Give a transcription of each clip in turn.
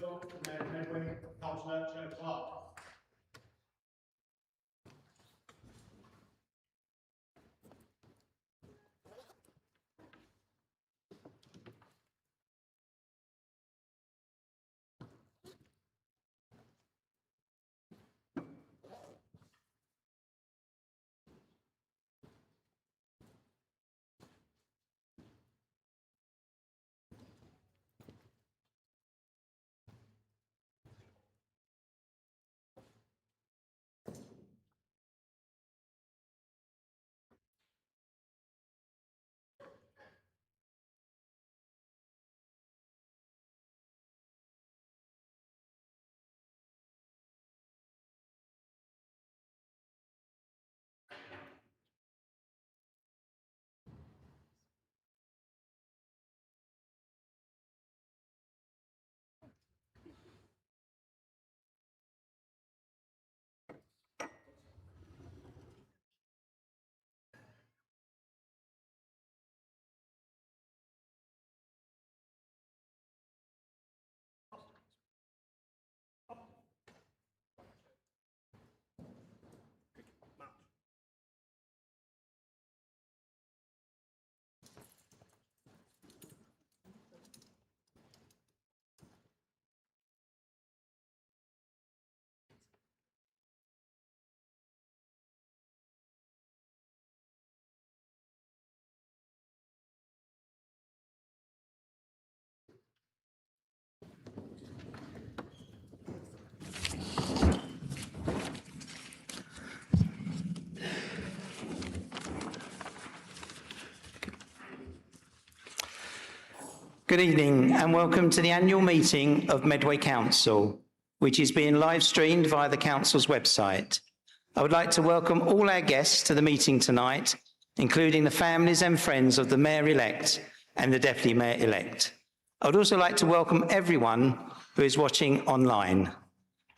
Council, Mayor Medway, Councillor Joe Clark. Good evening and welcome to the annual meeting of Medway Council, which is being live streamed via the Council's website. I would like to welcome all our guests to the meeting tonight, including the families and friends of the Mayor-elect and the Deputy Mayor-elect. I would also like to welcome everyone who is watching online.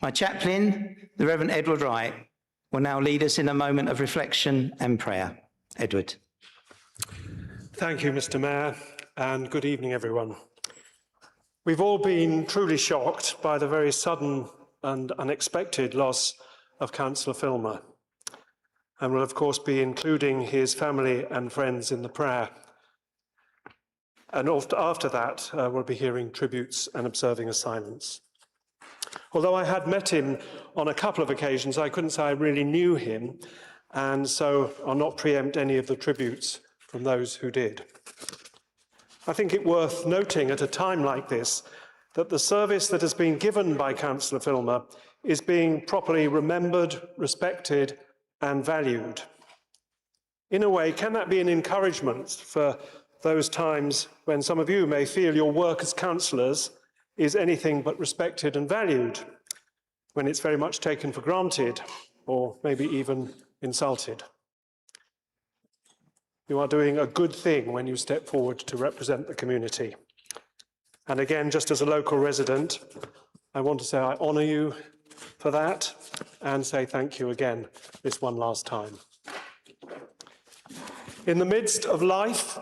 My chaplain, the Reverend Edward Wright, will now lead us in a moment of reflection and prayer. Edward. Thank you, Mr. Mayor. And good evening, everyone. We've all been truly shocked by the very sudden and unexpected loss of Councillor Filmer, and will of course be including his family and friends in the prayer. And after that, we'll be hearing tributes and observing a silence. Although I had met him on a couple of occasions, I couldn't say I really knew him, and so I'll not preempt any of the tributes from those who did. I think it worth noting at a time like this that the service that has been given by Councillor Filmer is being properly remembered, respected and valued. In a way, can that be an encouragement for those times when some of you may feel your work as councillors is anything but respected and valued, when it's very much taken for granted or maybe even insulted? You are doing a good thing when you step forward to represent the community. And again, just as a local resident, I want to say I honour you for that and say thank you again this one last time. In the midst of life,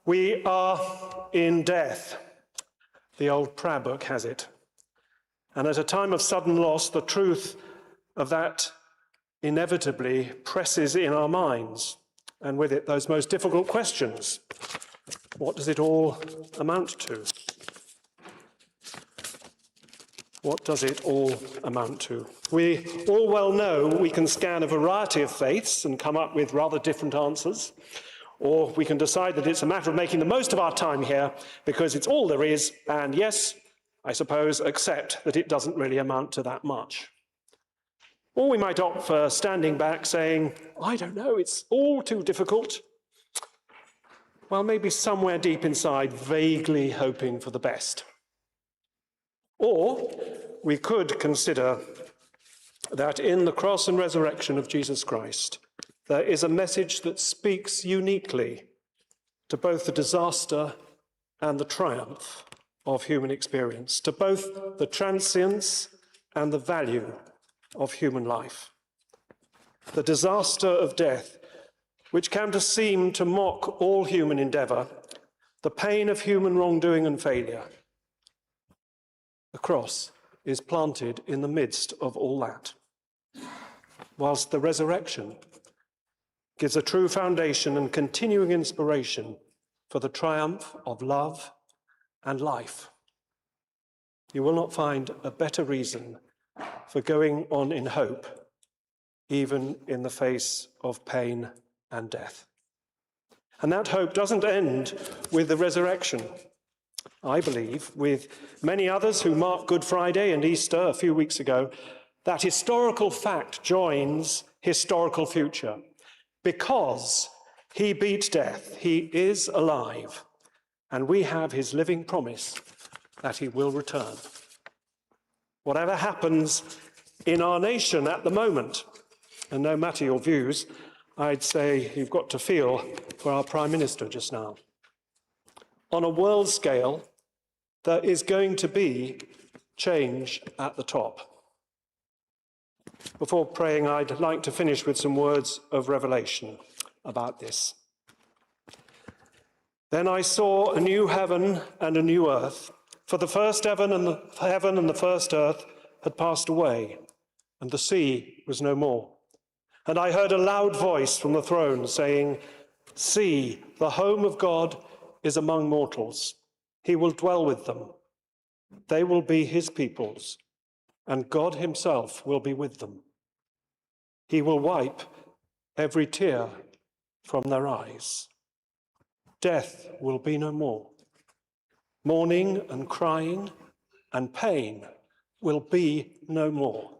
we are in death. The old prayer book has it. And at a time of sudden loss, the truth of that inevitably presses in our minds. And with it, those most difficult questions. What does it all amount to? What does it all amount to? We all well know we can scan a variety of faiths and come up with rather different answers, or we can decide that it's a matter of making the most of our time here because it's all there is, and yes, I suppose, accept that it doesn't really amount to that much. Or we might opt for standing back saying, I don't know, it's all too difficult. Well, maybe somewhere deep inside, vaguely hoping for the best. Or we could consider that in the cross and resurrection of Jesus Christ, there is a message that speaks uniquely to both the disaster and the triumph of human experience, to both the transience and the value of human life. The disaster of death, which can seem to mock all human endeavour, the pain of human wrongdoing and failure. The cross, is planted in the midst of all that, whilst the resurrection gives a true foundation and continuing inspiration for the triumph of love and life. You will not find a better reason for going on in hope, even in the face of pain and death. And that hope doesn't end with the resurrection. I believe, with many others who marked Good Friday and Easter a few weeks ago, that historical fact joins historical future. Because he beat death, he is alive, and we have his living promise that he will return. Whatever happens in our nation at the moment, and no matter your views, I'd say you've got to feel for our Prime Minister just now. On a world scale, there is going to be change at the top. Before praying, I'd like to finish with some words of revelation about this. Then I saw a new heaven and a new earth, for the first heaven and the first earth had passed away, and the sea was no more. And I heard a loud voice from the throne saying, "See, the home of God is among mortals. He will dwell with them. They will be his peoples, and God himself will be with them. He will wipe every tear from their eyes. Death will be no more. Mourning and crying and pain will be no more,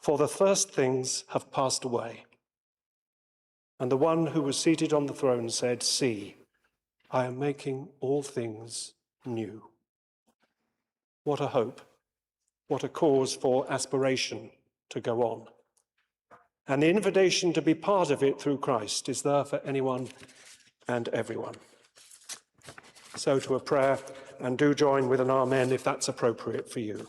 for the first things have passed away." And the one who was seated on the throne said, "See, I am making all things new." What a hope, what a cause for aspiration to go on. And the invitation to be part of it through Christ is there for anyone and everyone. So to a prayer, and do join with an amen if that's appropriate for you.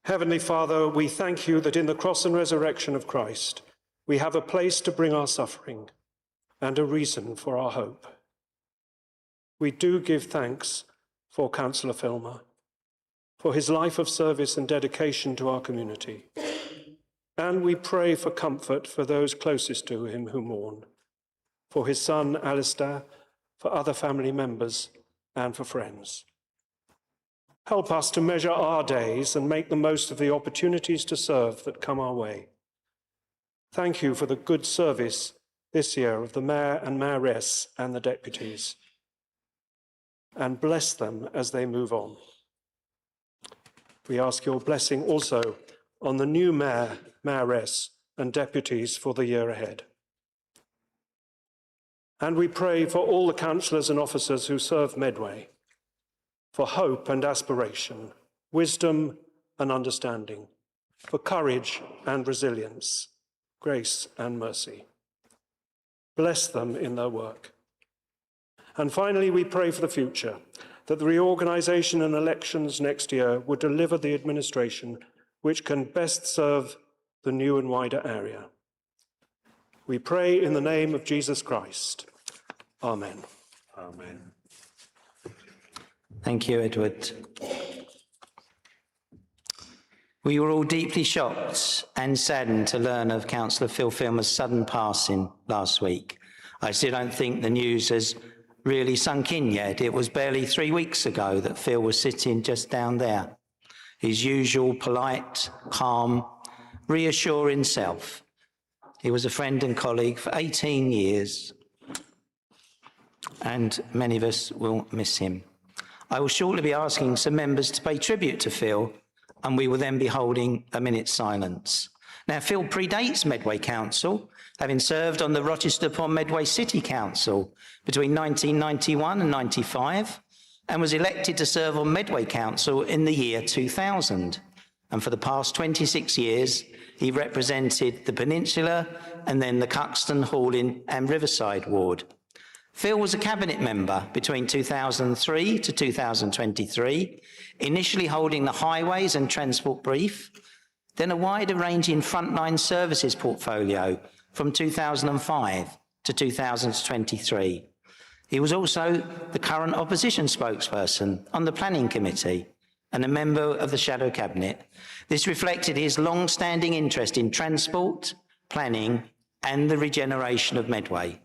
Heavenly Father, we thank you that in the cross and resurrection of Christ, we have a place to bring our suffering and a reason for our hope. We do give thanks for Councillor Filmer, for his life of service and dedication to our community. And we pray for comfort for those closest to him who mourn, for his son Alistair, for other family members, and for friends. Help us to measure our days and make the most of the opportunities to serve that come our way. Thank you for the good service this year of the Mayor and Mayoress and the deputies, and bless them as they move on. We ask your blessing also on the new Mayor, Mayoress and deputies for the year ahead. And we pray for all the councillors and officers who serve Medway, for hope and aspiration, wisdom and understanding, for courage and resilience, grace and mercy. Bless them in their work. And finally, we pray for the future, that the reorganisation and elections next year would deliver the administration which can best serve the new and wider area. We pray in the name of Jesus Christ. Amen. Amen. Thank you, Edward. We were all deeply shocked and saddened to learn of Councillor Phil Filmer's sudden passing last week. I still don't think the news has really sunk in yet. It was barely 3 weeks ago that Phil was sitting just down there, his usual polite, calm, reassuring self. He was a friend and colleague for 18 years, and many of us will miss him. I will shortly be asking some members to pay tribute to Phil, and we will then be holding a minute's silence. Now, Phil predates Medway Council, having served on the Rochester-upon-Medway City Council between 1991 and 95, and was elected to serve on Medway Council in the year 2000. And for the past 26 years, he represented the Peninsula and then the Cuxton, Horling and Riverside ward. Phil was a cabinet member between 2003 to 2023, initially holding the Highways and Transport brief, then a wider-ranging frontline services portfolio from 2005 to 2023. He was also the current opposition spokesperson on the Planning Committee and a member of the Shadow Cabinet. This reflected his long-standing interest in transport, planning, and the regeneration of Medway.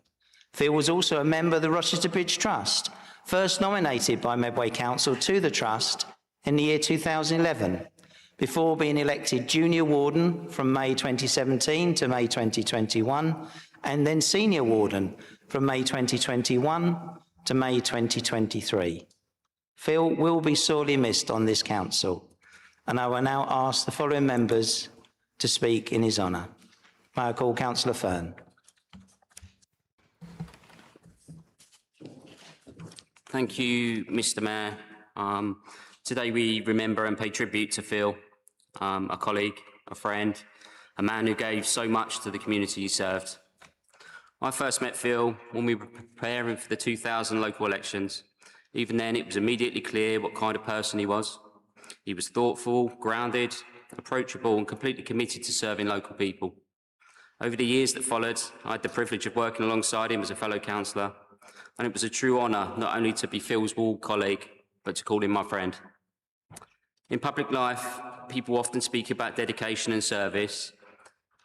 Phil was also a member of the Rochester Bridge Trust, first nominated by Medway Council to the Trust in the year 2011, before being elected Junior Warden from May 2017 to May 2021, and then Senior Warden from May 2021 to May 2023. Phil will be sorely missed on this council, and I will now ask the following members to speak in his honour. May I call Councillor Fern? Thank you, Mr. Mayor. Today we remember and pay tribute to Phil, a colleague, a friend, a man who gave so much to the community he served. I first met Phil when we were preparing for the 2000 local elections. Even then, it was immediately clear what kind of person he was. He was thoughtful, grounded, approachable, and completely committed to serving local people. Over the years that followed, I had the privilege of working alongside him as a fellow councillor, and it was a true honour not only to be Phil's ward colleague, but to call him my friend. In public life, people often speak about dedication and service,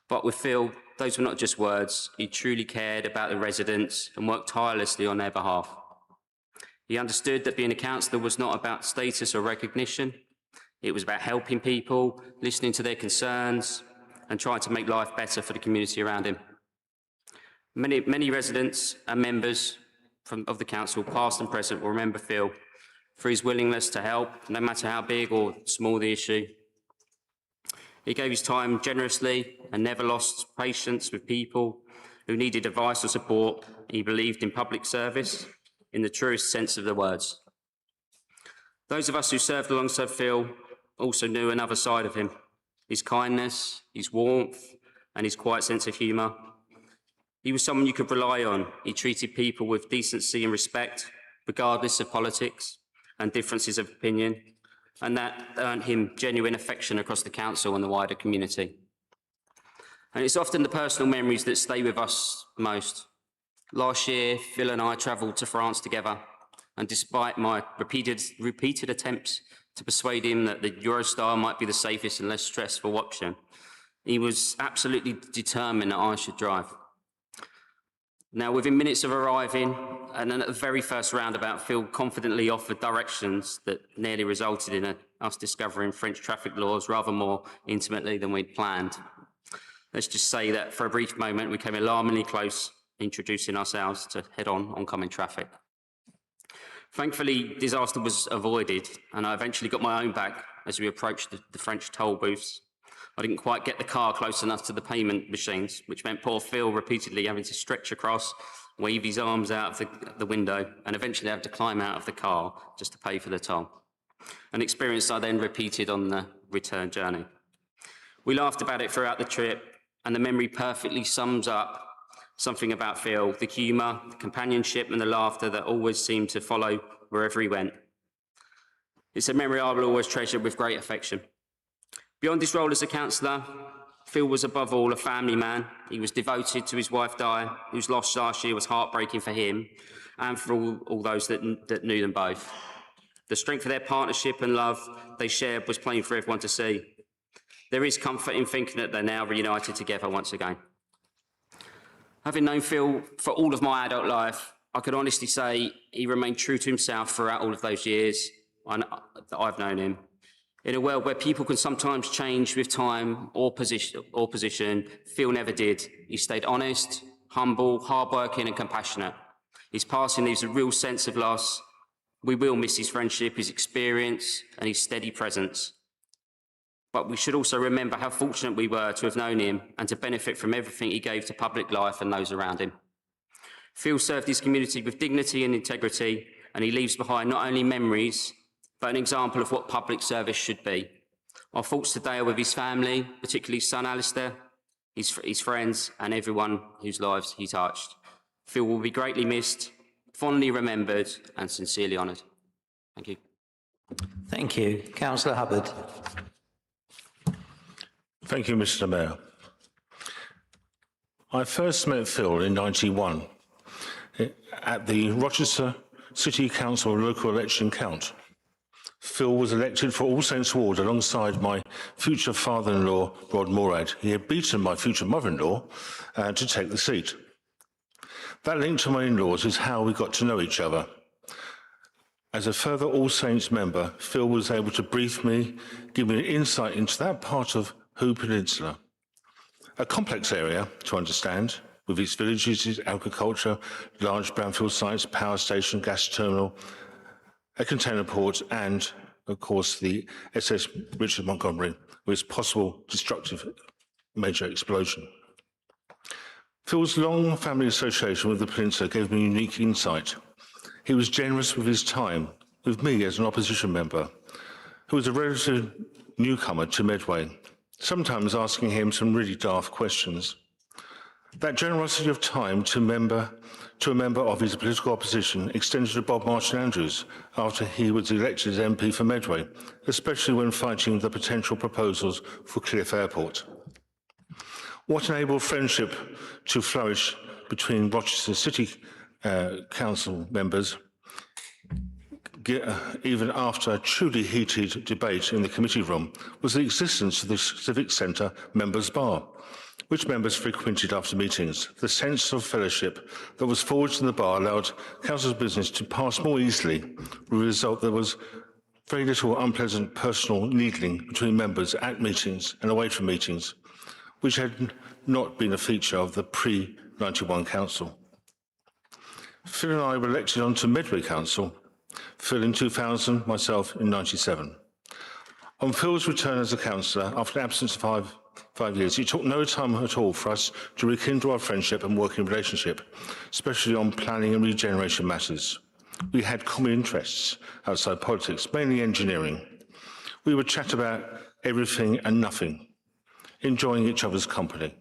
but with Phil, those were not just words. He truly cared about the residents and worked tirelessly on their behalf. He understood that being a councillor was not about status or recognition. It was about helping people, listening to their concerns, and trying to make life better for the community around him. Many residents and members of the council, past and present, will remember Phil for his willingness to help, no matter how big or small the issue. He gave his time generously and never lost patience with people who needed advice or support. He believed in public service in the truest sense of the words. Those of us who served alongside Phil also knew another side of him, his kindness, his warmth, and his quiet sense of humour. He was someone you could rely on. He treated people with decency and respect, regardless of politics and differences of opinion, and that earned him genuine affection across the council and the wider community. And it's often the personal memories that stay with us most. Last year, Phil and I travelled to France together, and despite my repeated attempts to persuade him that the Eurostar might be the safest and less stressful option, he was absolutely determined that I should drive. Now, within minutes of arriving, and then at the very first roundabout, Phil confidently offered directions that nearly resulted in us discovering French traffic laws rather more intimately than we'd planned. Let's just say that for a brief moment, we came alarmingly close, introducing ourselves to head-on oncoming traffic. Thankfully, disaster was avoided, and I eventually got my own back as we approached the French toll booths. I didn't quite get the car close enough to the payment machines, which meant poor Phil repeatedly having to stretch across, wave his arms out of the window, and eventually have to climb out of the car just to pay for the toll. An experience I then repeated on the return journey. We laughed about it throughout the trip, and the memory perfectly sums up something about Phil, the humour, the companionship, and the laughter that always seemed to follow wherever he went. It's a memory I will always treasure with great affection. Beyond his role as a councillor, Phil was above all a family man. He was devoted to his wife Di, whose loss last year was heartbreaking for him and for all those that knew them both. The strength of their partnership and love they shared was plain for everyone to see. There is comfort in thinking that they're now reunited together once again. Having known Phil for all of my adult life, I can honestly say he remained true to himself throughout all of those years that I've known him. In a world where people can sometimes change with time or position, Phil never did. He stayed honest, humble, hardworking and compassionate. His passing leaves a real sense of loss. We will miss his friendship, his experience and his steady presence. But we should also remember how fortunate we were to have known him and to benefit from everything he gave to public life and those around him. Phil served his community with dignity and integrity, and he leaves behind not only memories, but an example of what public service should be. Our thoughts today are with his family, particularly his son Alistair, his friends, and everyone whose lives he touched. Phil will be greatly missed, fondly remembered, and sincerely honoured. Thank you. Thank you. Councillor Hubbard. Thank you, Mr. Mayor. I first met Phil in '91 at the Rochester City Council local election count. Phil was elected for All Saints Ward alongside my future father-in-law, Rod Morad. He had beaten my future mother-in-law to take the seat. That link to my in-laws is how we got to know each other. As a further All Saints member, Phil was able to brief me, give me an insight into that part of Hoo Peninsula. A complex area to understand, with its villages, its agriculture, large brownfield sites, power station, gas terminal, a container port, and, of course, the SS Richard Montgomery, with its possible destructive major explosion. Phil's long family association with the peninsula gave me unique insight. He was generous with his time, with me as an opposition member, who was a relative newcomer to Medway, sometimes asking him some really daft questions. That generosity of time to a member of his political opposition extended to Bob Martin Andrews after he was elected as MP for Medway, especially when fighting the potential proposals for Cliff Airport. What enabled friendship to flourish between Rochester City Council members, even after a truly heated debate in the committee room, was the existence of the Civic Centre Members' Bar, which members frequented after meetings. The sense of fellowship that was forged in the bar allowed council's business to pass more easily, with the result there was very little unpleasant personal needling between members at meetings and away from meetings, which had not been a feature of the pre-91 council. Phil and I were elected onto Medway Council, Phil in 2000, myself in 97. On Phil's return as a councillor, after an absence of five years, it took no time at all for us to rekindle our friendship and working relationship, especially on planning and regeneration matters. We had common interests outside politics, mainly engineering. We would chat about everything and nothing, enjoying each other's company.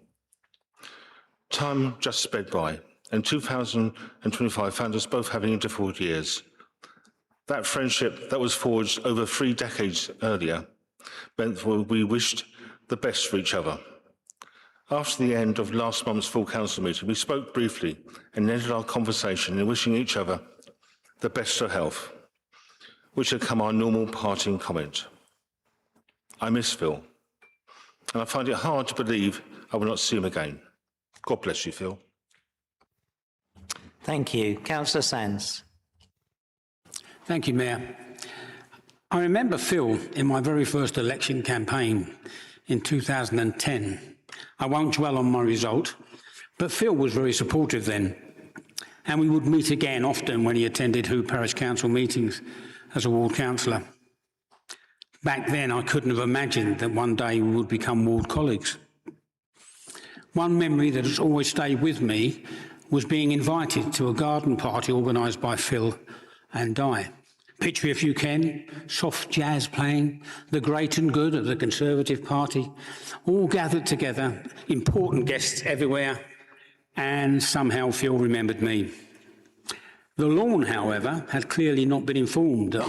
Time just sped by, and 2025 found us both having difficult years. That friendship that was forged over 3 decades earlier meant that we wished the best for each other. After the end of last month's full council meeting, we spoke briefly and ended our conversation in wishing each other the best of health, which had come our normal parting comment. I miss Phil, and I find it hard to believe I will not see him again. God bless you, Phil. Thank you. Councillor Sands. Thank you, Mayor. I remember Phil in my very first election campaign in 2010. I won't dwell on my result, but Phil was very supportive then, and we would meet again often when he attended Hoo Parish Council meetings as a ward councillor. Back then, I couldn't have imagined that one day we would become ward colleagues. One memory that has always stayed with me was being invited to a garden party organised by Phil and Di. Picture, if you can, soft jazz playing, the great and good of the Conservative Party, all gathered together, important guests everywhere, and somehow Phil remembered me. The lawn, however, had clearly not been informed that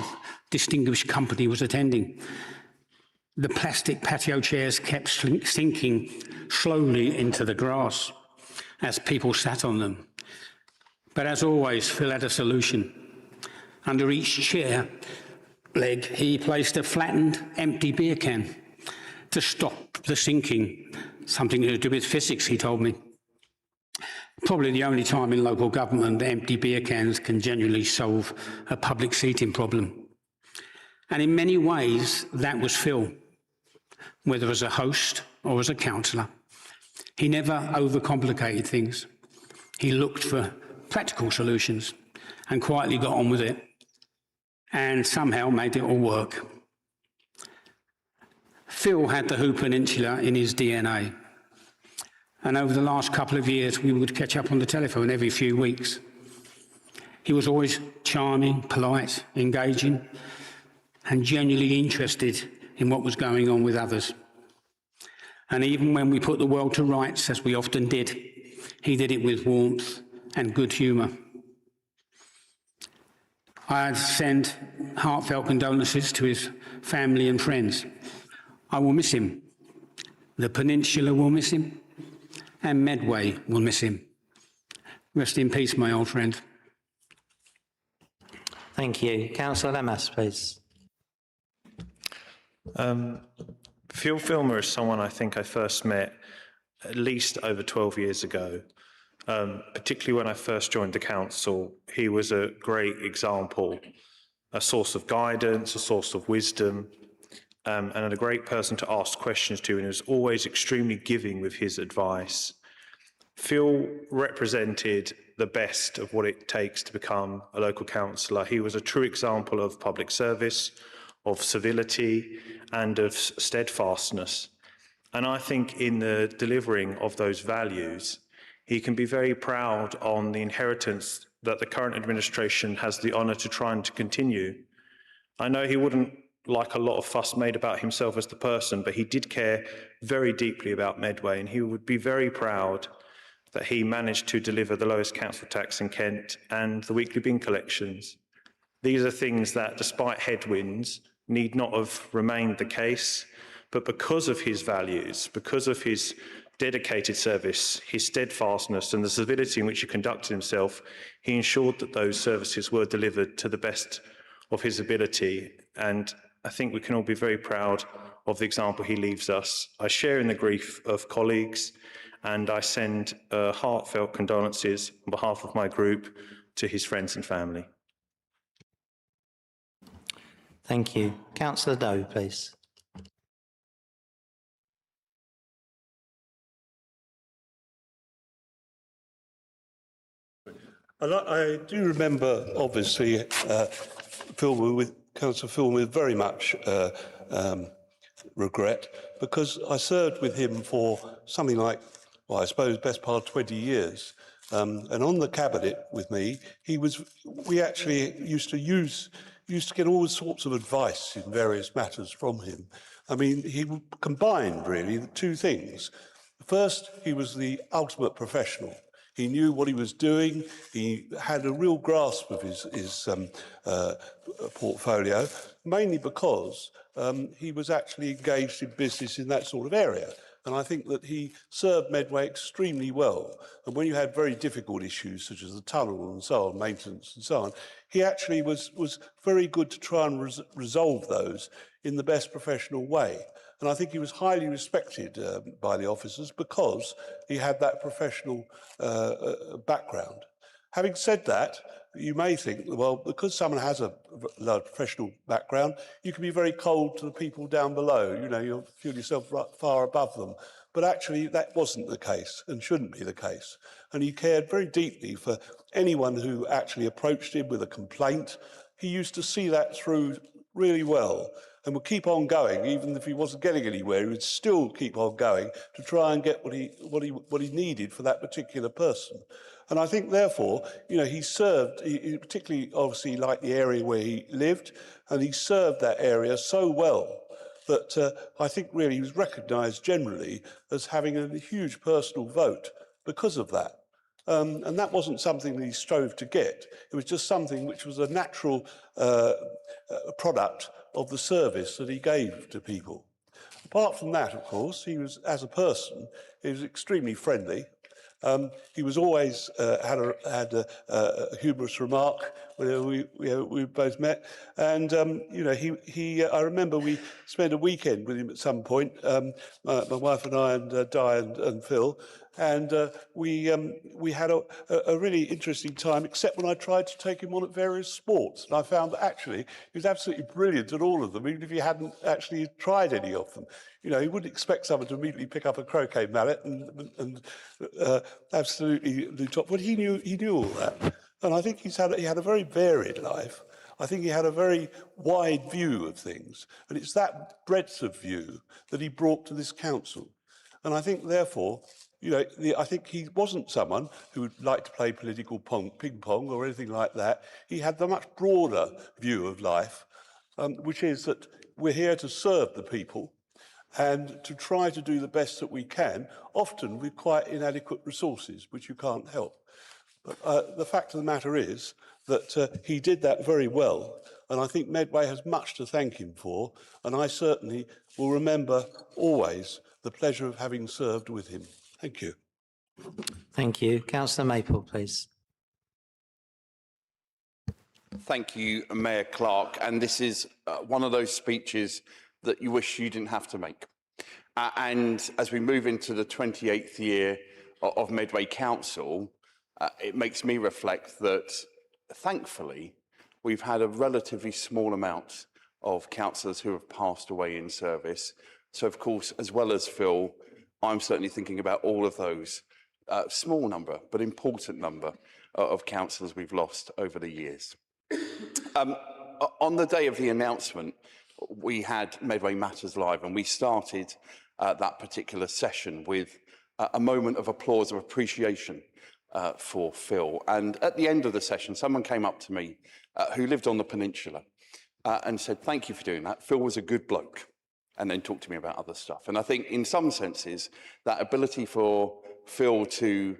distinguished company was attending. The plastic patio chairs kept sinking slowly into the grass as people sat on them. But as always, Phil had a solution. Under each chair leg, he placed a flattened, empty beer can to stop the sinking. Something to do with physics, he told me. Probably the only time in local government that empty beer cans can genuinely solve a public seating problem. And in many ways, that was Phil, whether as a host or as a councillor. He never overcomplicated things. He looked for practical solutions and quietly got on with it, and somehow made it all work. Phil had the Hoo Peninsula in his DNA, and over the last couple of years we would catch up on the telephone every few weeks. He was always charming, polite, engaging, and genuinely interested in what was going on with others. And even when we put the world to rights, as we often did, he did it with warmth and good humour. I send heartfelt condolences to his family and friends. I will miss him. The Peninsula will miss him, and Medway will miss him. Rest in peace, my old friend. Thank you. Councillor Lamas, please. Phil Filmer is someone I think I first met at least over 12 years ago, particularly when I first joined the council. He was a great example, a source of guidance, a source of wisdom, and a great person to ask questions to, and he was always extremely giving with his advice. Phil represented the best of what it takes to become a local councillor. He was a true example of public service, of civility, and of steadfastness. And I think in the delivering of those values, he can be very proud on the inheritance that the current administration has the honour to try and to continue. I know he wouldn't like a lot of fuss made about himself as the person, but he did care very deeply about Medway, and he would be very proud that he managed to deliver the lowest council tax in Kent and the weekly bin collections. These are things that, despite headwinds, need not have remained the case, but because of his values, because of his dedicated service, his steadfastness and the civility in which he conducted himself, he ensured that those services were delivered to the best of his ability. And I think we can all be very proud of the example he leaves us. I share in the grief of colleagues, and I send heartfelt condolences on behalf of my group to his friends and family. Thank you. Councillor Doe, please. I do remember, obviously, Councillor Filmer with very much regret, because I served with him for something like, well, I suppose, best part of 20 years. And on the cabinet with me, we actually used to get all sorts of advice in various matters from him. I mean, he combined really the two things. First, he was the ultimate professional. He knew what he was doing. He had a real grasp of his portfolio, mainly because he was actually engaged in business in that sort of area. And I think that he served Medway extremely well. And when you had very difficult issues, such as the tunnel and so on, maintenance and so on, he actually was very good to try and resolve those in the best professional way. And I think he was highly respected by the officers because he had that professional background. Having said that, you may think, well, because someone has a professional background, you can be very cold to the people down below. You know, you'll feel yourself far above them. But actually, that wasn't the case and shouldn't be the case. And he cared very deeply for anyone who actually approached him with a complaint. He used to see that through really well and would keep on going. Even if he wasn't getting anywhere, he would still keep on going to try and get what he needed for that particular person. And I think, therefore, you know, he served, he particularly obviously liked the area where he lived, and he served that area so well that I think really he was recognised generally as having a huge personal vote because of that. And that wasn't something that he strove to get. It was just something which was a natural product of the service that he gave to people. Apart from that, of course, he was, as a person, he was extremely friendly. He was always had a humorous remark when we both met, and you know, I remember we spent a weekend with him at some point, my wife and I and Di and Phil, and we had a really interesting time, except when I tried to take him on at various sports, and I found that actually he was absolutely brilliant at all of them, even if he hadn't actually tried any of them. You know, he wouldn't expect someone to immediately pick up a croquet mallet and absolutely do top. But he knew all that, and I think he had a very varied life. I think he had a very wide view of things, and it's that breadth of view that he brought to this council. And I think, therefore, you know, I think he wasn't someone who would like to play political ping pong or anything like that. He had the much broader view of life, which is that we're here to serve the people and to try to do the best that we can, often with quite inadequate resources, which you can't help. But the fact of the matter is that he did that very well, and I think Medway has much to thank him for, and I certainly will remember always the pleasure of having served with him. Thank you. Thank you. Councillor Maple, please. Thank you, Mayor Clark. And this is one of those speeches that you wish you didn't have to make. And as we move into the 28th year of Medway Council, it makes me reflect that, thankfully, we've had a relatively small amount of councillors who have passed away in service. So, of course, as well as Phil, I'm certainly thinking about all of those small number, but important number of councillors we've lost over the years. On the day of the announcement, we had Medway Matters Live, and we started that particular session with a moment of applause, of appreciation for Phil. And at the end of the session, someone came up to me who lived on the peninsula and said, "Thank you for doing that. Phil was a good bloke," and then talked to me about other stuff. And I think in some senses, that ability for Phil to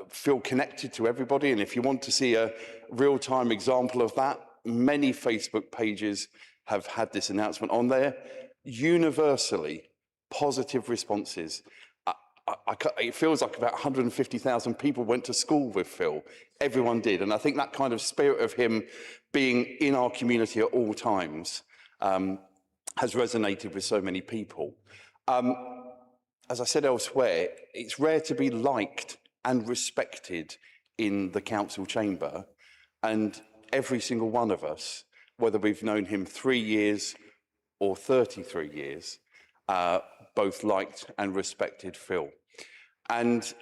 feel connected to everybody, and if you want to see a real-time example of that, many Facebook pages have had this announcement on there. Universally positive responses. It feels like about 150,000 people went to school with Phil. Everyone did. And I think that kind of spirit of him being in our community at all times has resonated with so many people. As I said elsewhere, it's rare to be liked and respected in the council chamber. And every single one of us, whether we've known him 3 years or 33 years, both liked and respected Phil. And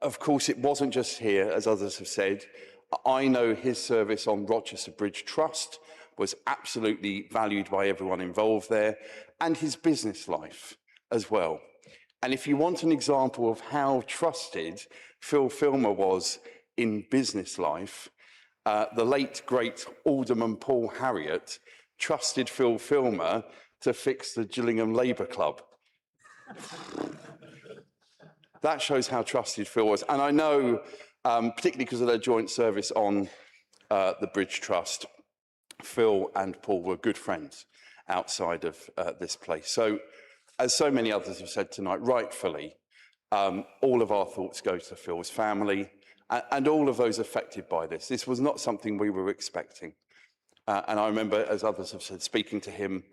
of course, it wasn't just here, as others have said. I know his service on Rochester Bridge Trust was absolutely valued by everyone involved there, and his business life as well. And if you want an example of how trusted Phil Filmer was in business life, the late, great Alderman Paul Harriott trusted Phil Filmer to fix the Gillingham Labour Club. That shows how trusted Phil was. And I know, particularly because of their joint service on the Bridge Trust, Phil and Paul were good friends outside of this place. So, as so many others have said tonight, rightfully, all of our thoughts go to Phil's family and all of those affected by this. This was not something we were expecting. And I remember, as others have said, speaking to him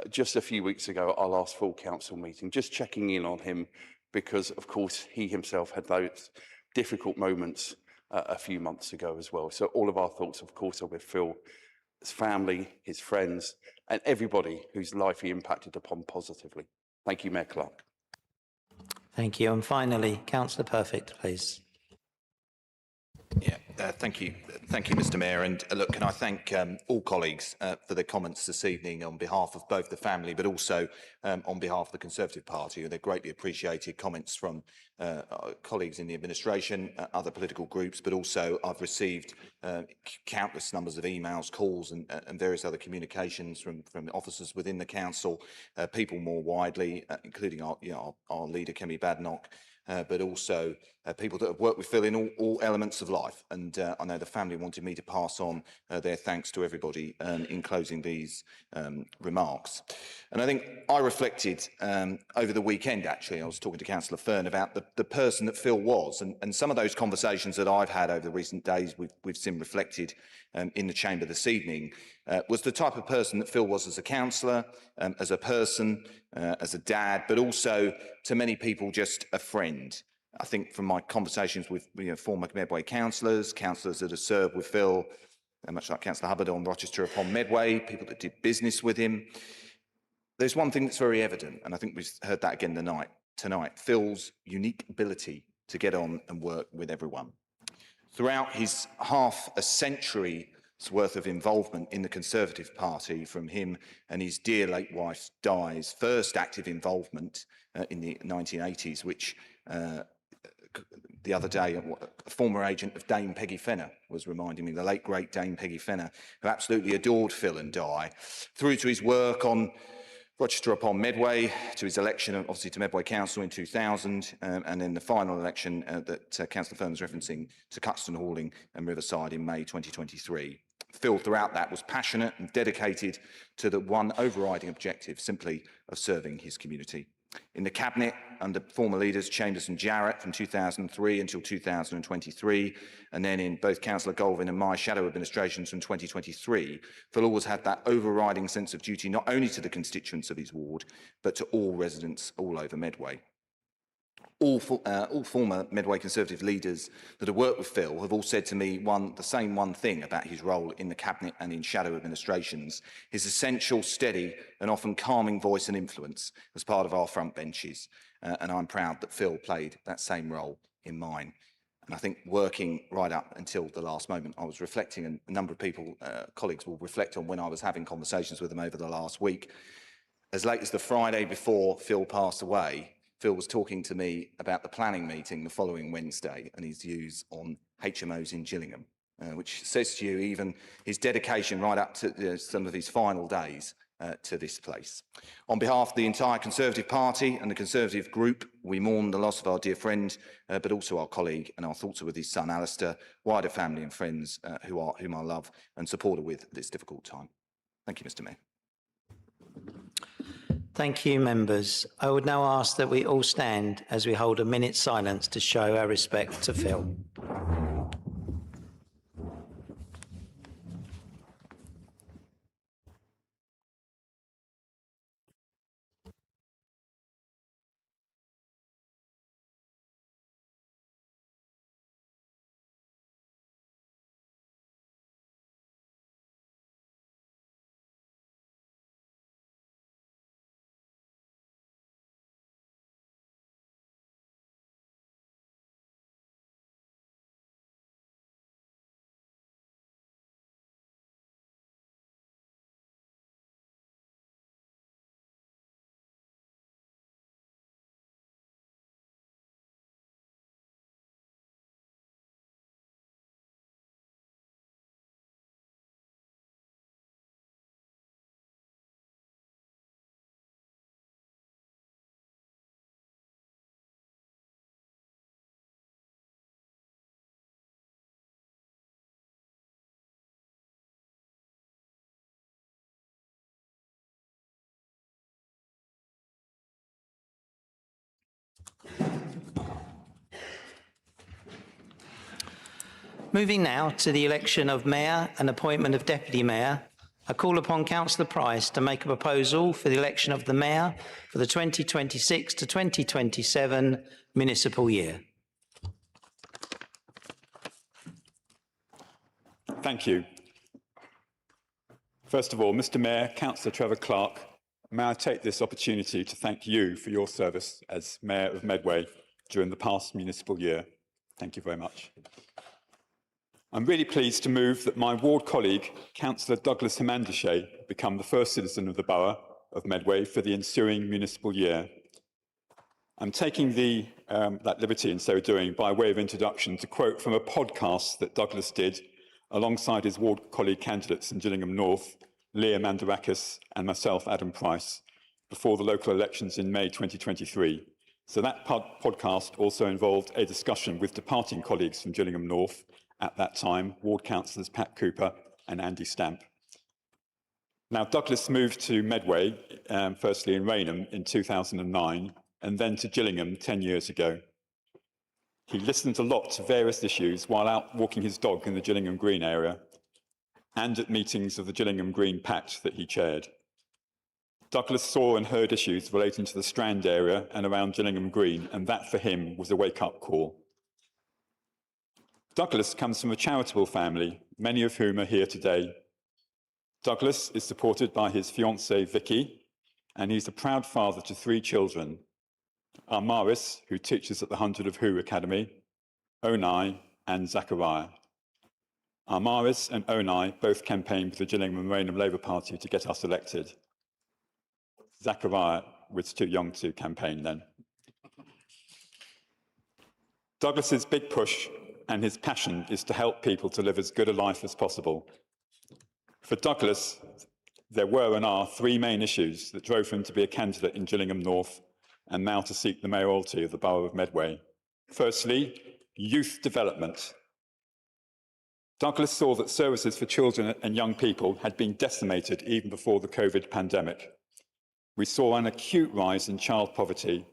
just a few weeks ago at our last full council meeting, just checking in on him because, of course, he himself had those difficult moments a few months ago as well. So all of our thoughts, of course, are with Phil, his family, his friends, and everybody whose life he impacted upon positively. Thank you, Mayor Clark. Thank you. And finally, Councillor Perfect, please. Yeah, thank you. Thank you, Mr Mayor. And look, can I thank all colleagues for their comments this evening on behalf of both the family, but also on behalf of the Conservative Party. They're greatly appreciated comments from colleagues in the administration, other political groups, but also I've received countless numbers of emails, calls and various other communications from officers within the council, people more widely, including our leader, Kemi Badenoch, but also people that have worked with Phil in all elements of life. And I know the family wanted me to pass on their thanks to everybody in closing these remarks. And I think I reflected over the weekend, actually, I was talking to Councillor Fern about the person that Phil was. And some of those conversations that I've had over the recent days, we've seen reflected in the chamber this evening, was the type of person that Phil was as a councillor, as a person, as a dad, but also to many people just a friend. I think from my conversations with former Medway councillors that have served with Phil, much like Councillor Hubbard on Rochester upon Medway, people that did business with him, there's one thing that's very evident, and I think we've heard that again tonight, Phil's unique ability to get on and work with everyone. Throughout his half a century's worth of involvement in the Conservative Party, from him and his dear late wife Di's first active involvement in the 1980s, which the other day, a former agent of Dame Peggy Fenner was reminding me, the late, great Dame Peggy Fenner, who absolutely adored Phil and Di, through to his work on Rochester upon Medway, to his election, obviously, to Medway Council in 2000, and then the final election that Councillor Fern was referencing to Cuxton Halling and Riverside in May 2023. Phil, throughout that, was passionate and dedicated to the one overriding objective, simply of serving his community. In the Cabinet, under former leaders Chambers and Jarrett from 2003 until 2023, and then in both Councillor Golvin and my shadow administrations from 2023, Phil always had that overriding sense of duty not only to the constituents of his ward, but to all residents all over Medway. All former Medway Conservative leaders that have worked with Phil have all said to me the same one thing about his role in the Cabinet and in shadow administrations, his essential, steady and often calming voice and influence as part of our front benches. And I'm proud that Phil played that same role in mine. And I think working right up until the last moment, I was reflecting, and a number of people, colleagues will reflect on when I was having conversations with him over the last week. As late as the Friday before Phil passed away, Phil was talking to me about the planning meeting the following Wednesday and his views on HMOs in Gillingham, which says to you even his dedication right up to some of his final days to this place. On behalf of the entire Conservative Party and the Conservative Group, we mourn the loss of our dear friend, but also our colleague, and our thoughts are with his son Alistair, wider family and friends whom I love and support with at this difficult time. Thank you, Mr. Mayor. Thank you, members. I would now ask that we all stand as we hold a minute's silence to show our respect to Phil. Moving now to the election of Mayor and appointment of Deputy Mayor, I call upon Councillor Price to make a proposal for the election of the Mayor for the 2026 to 2027 municipal year. Thank you. First of all, Mr. Mayor, Councillor Trevor Clark, may I take this opportunity to thank you for your service as Mayor of Medway during the past municipal year. Thank you very much. I'm really pleased to move that my ward colleague, Councillor Douglas Hemingway, become the first citizen of the Borough of Medway for the ensuing municipal year. I'm taking that liberty in so doing by way of introduction to quote from a podcast that Douglas did alongside his ward colleague candidates in Gillingham North, Leah Mandarakis and myself, Adam Price, before the local elections in May 2023. So that podcast also involved a discussion with departing colleagues from Gillingham North at that time, ward councillors Pat Cooper and Andy Stamp. Now, Douglas moved to Medway, firstly in Rainham in 2009, and then to Gillingham 10 years ago. He listened a lot to various issues while out walking his dog in the Gillingham Green area and at meetings of the Gillingham Green Pact that he chaired. Douglas saw and heard issues relating to the Strand area and around Gillingham Green, and that for him was a wake-up call. Douglas comes from a charitable family, many of whom are here today. Douglas is supported by his fiancée, Vicky, and he's a proud father to 3 children. Armaris, who teaches at the 100 of Who Academy, Onai and Zachariah. Armaris and Onai both campaigned with the Gillingham and Rainham Labour Party to get us elected. Zachariah was too young to campaign then. Douglas's big push and his passion is to help people to live as good a life as possible. For Douglas, there were and are 3 main issues that drove him to be a candidate in Gillingham North and now to seek the mayoralty of the Borough of Medway. Firstly, youth development. Douglas saw that services for children and young people had been decimated even before the COVID pandemic. we saw an acute rise in child poverty,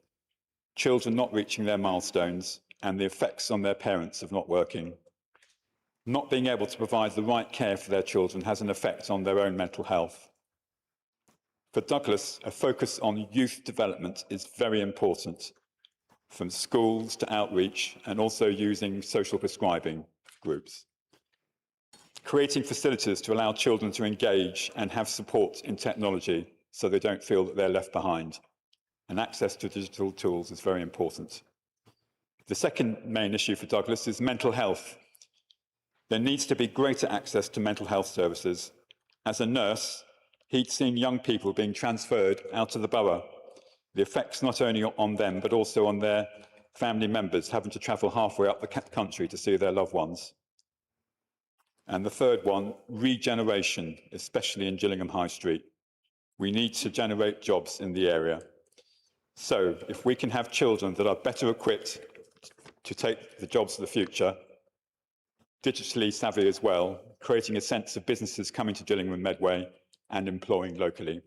children not reaching their milestones, and the effects on their parents of not working. Not being able to provide the right care for their children has an effect on their own mental health. For Douglas, a focus on youth development is very important, from schools to outreach, and also using social prescribing groups. Creating facilities to allow children to engage and have support in technology so they don't feel that they're left behind. And access to digital tools is very important. The second main issue for Douglas is mental health. There needs to be greater access to mental health services. As a nurse, he'd seen young people being transferred out of the borough. The effects not only on them, but also on their family members having to travel halfway up the country to see their loved ones. And the third one, regeneration, especially in Gillingham High Street. We need to generate jobs in the area. So if we can have children that are better equipped to take the jobs of the future, digitally savvy as well, creating a sense of businesses coming to Gillingham and Medway and employing locally.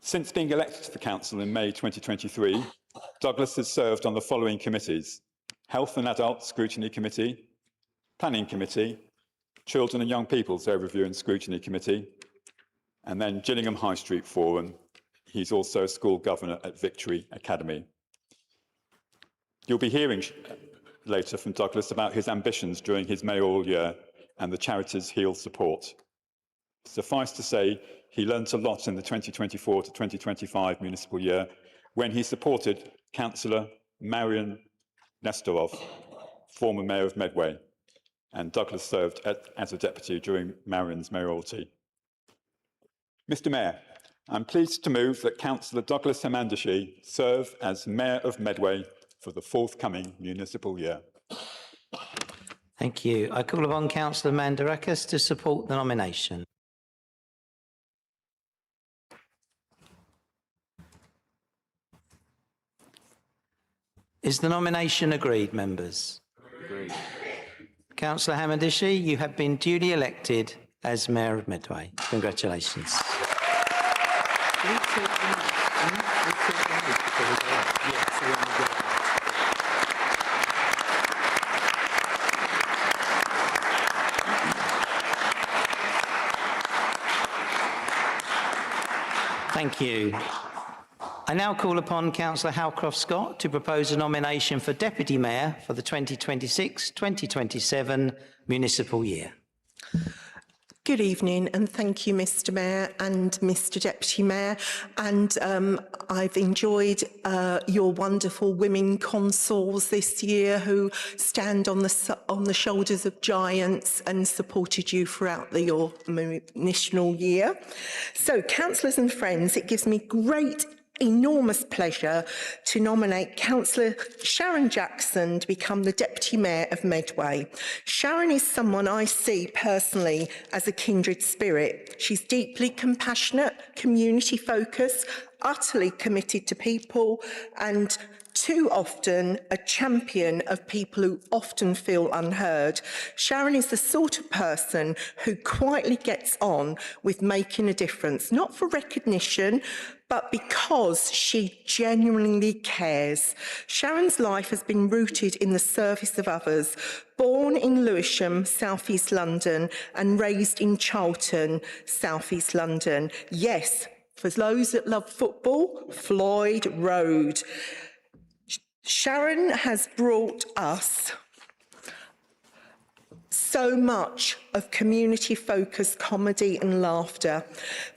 Since being elected to the council in May 2023, Douglas has served on the following committees: Health and Adult Scrutiny Committee, Planning Committee, Children and Young People's Overview and Scrutiny Committee, and then Gillingham High Street Forum. He's also a school governor at Victory Academy. You'll be hearing later from Douglas about his ambitions during his mayoral year and the charities he'll support. Suffice to say, he learnt a lot in the 2024 to 2025 municipal year when he supported Councillor Marion Nestorov, former Mayor of Medway, and Douglas served as a deputy during Marion's mayoralty. Mr Mayor, I'm pleased to move that Councillor Douglas Hamandashi serve as Mayor of Medway for the forthcoming municipal year. Thank you. I call upon Councillor Mandarakis to support the nomination. Is the nomination agreed, members? Agreed. Councillor Hamandashi, you have been duly elected as Mayor of Medway. Congratulations. Thank you. I now call upon Councillor Howcroft-Scott to propose a nomination for Deputy Mayor for the 2026-2027 municipal year. Good evening, and thank you, Mr Mayor and Mr Deputy Mayor. And I've enjoyed your wonderful women consuls this year who stand on the shoulders of giants and supported you throughout your municipal year. So, councillors and friends, it gives me enormous pleasure to nominate Councillor Sharon Jackson to become the Deputy Mayor of Medway. Sharon is someone I see personally as a kindred spirit. She's deeply compassionate, community focused, utterly committed to people, and too often a champion of people who often feel unheard. Sharon is the sort of person who quietly gets on with making a difference, not for recognition, but because she genuinely cares. Sharon's life has been rooted in the service of others. Born in Lewisham, South East London, and raised in Charlton, South East London. Yes, for those that love football, Floyd Road. Sharon has brought us so much of community-focused comedy and laughter.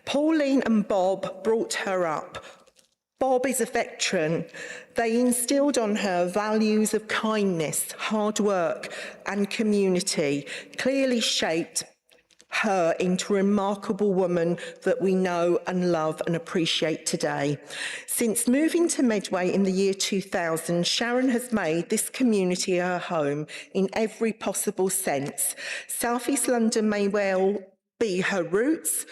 Pauline and Bob brought her up. Bob is a veteran. They instilled on her values of kindness, hard work, and community, clearly shaped her into a remarkable woman that we know and love and appreciate today. Since moving to Medway in the year 2000, Sharon has made this community her home in every possible sense. South East London may well be her roots,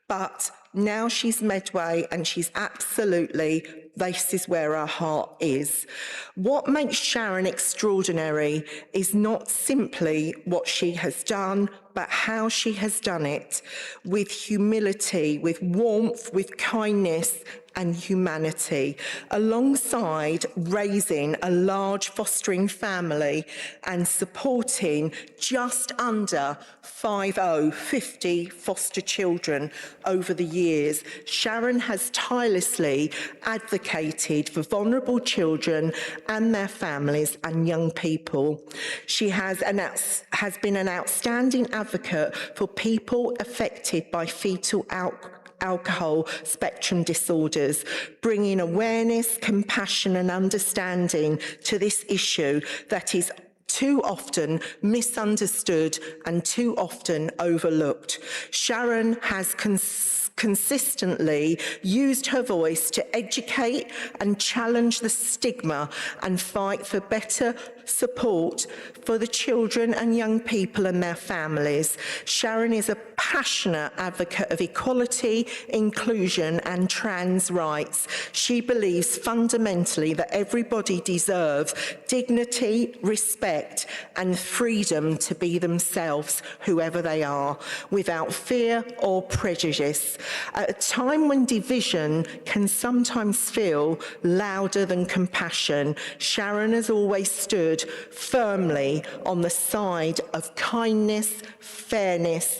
but now she's Medway and she's absolutely this is where our heart is. What makes Sharon extraordinary is not simply what she has done, but how she has done it, with humility, with warmth, with kindness and humanity, alongside raising a large fostering family and supporting just under 50 foster children over the years. Sharon has tirelessly advocated for vulnerable children and their families and young people. She has been an outstanding advocate for people affected by fetal alcohol spectrum disorders, bringing awareness, compassion and understanding to this issue that is too often misunderstood and too often overlooked. Sharon has consistently used her voice to educate and challenge the stigma and fight for better support for the children and young people and their families. Sharon is a passionate advocate of equality, inclusion and trans rights. She believes fundamentally that everybody deserves dignity, respect and freedom to be themselves, whoever they are, without fear or prejudice. At a time when division can sometimes feel louder than compassion, Sharon has always stood firmly on the side of kindness, fairness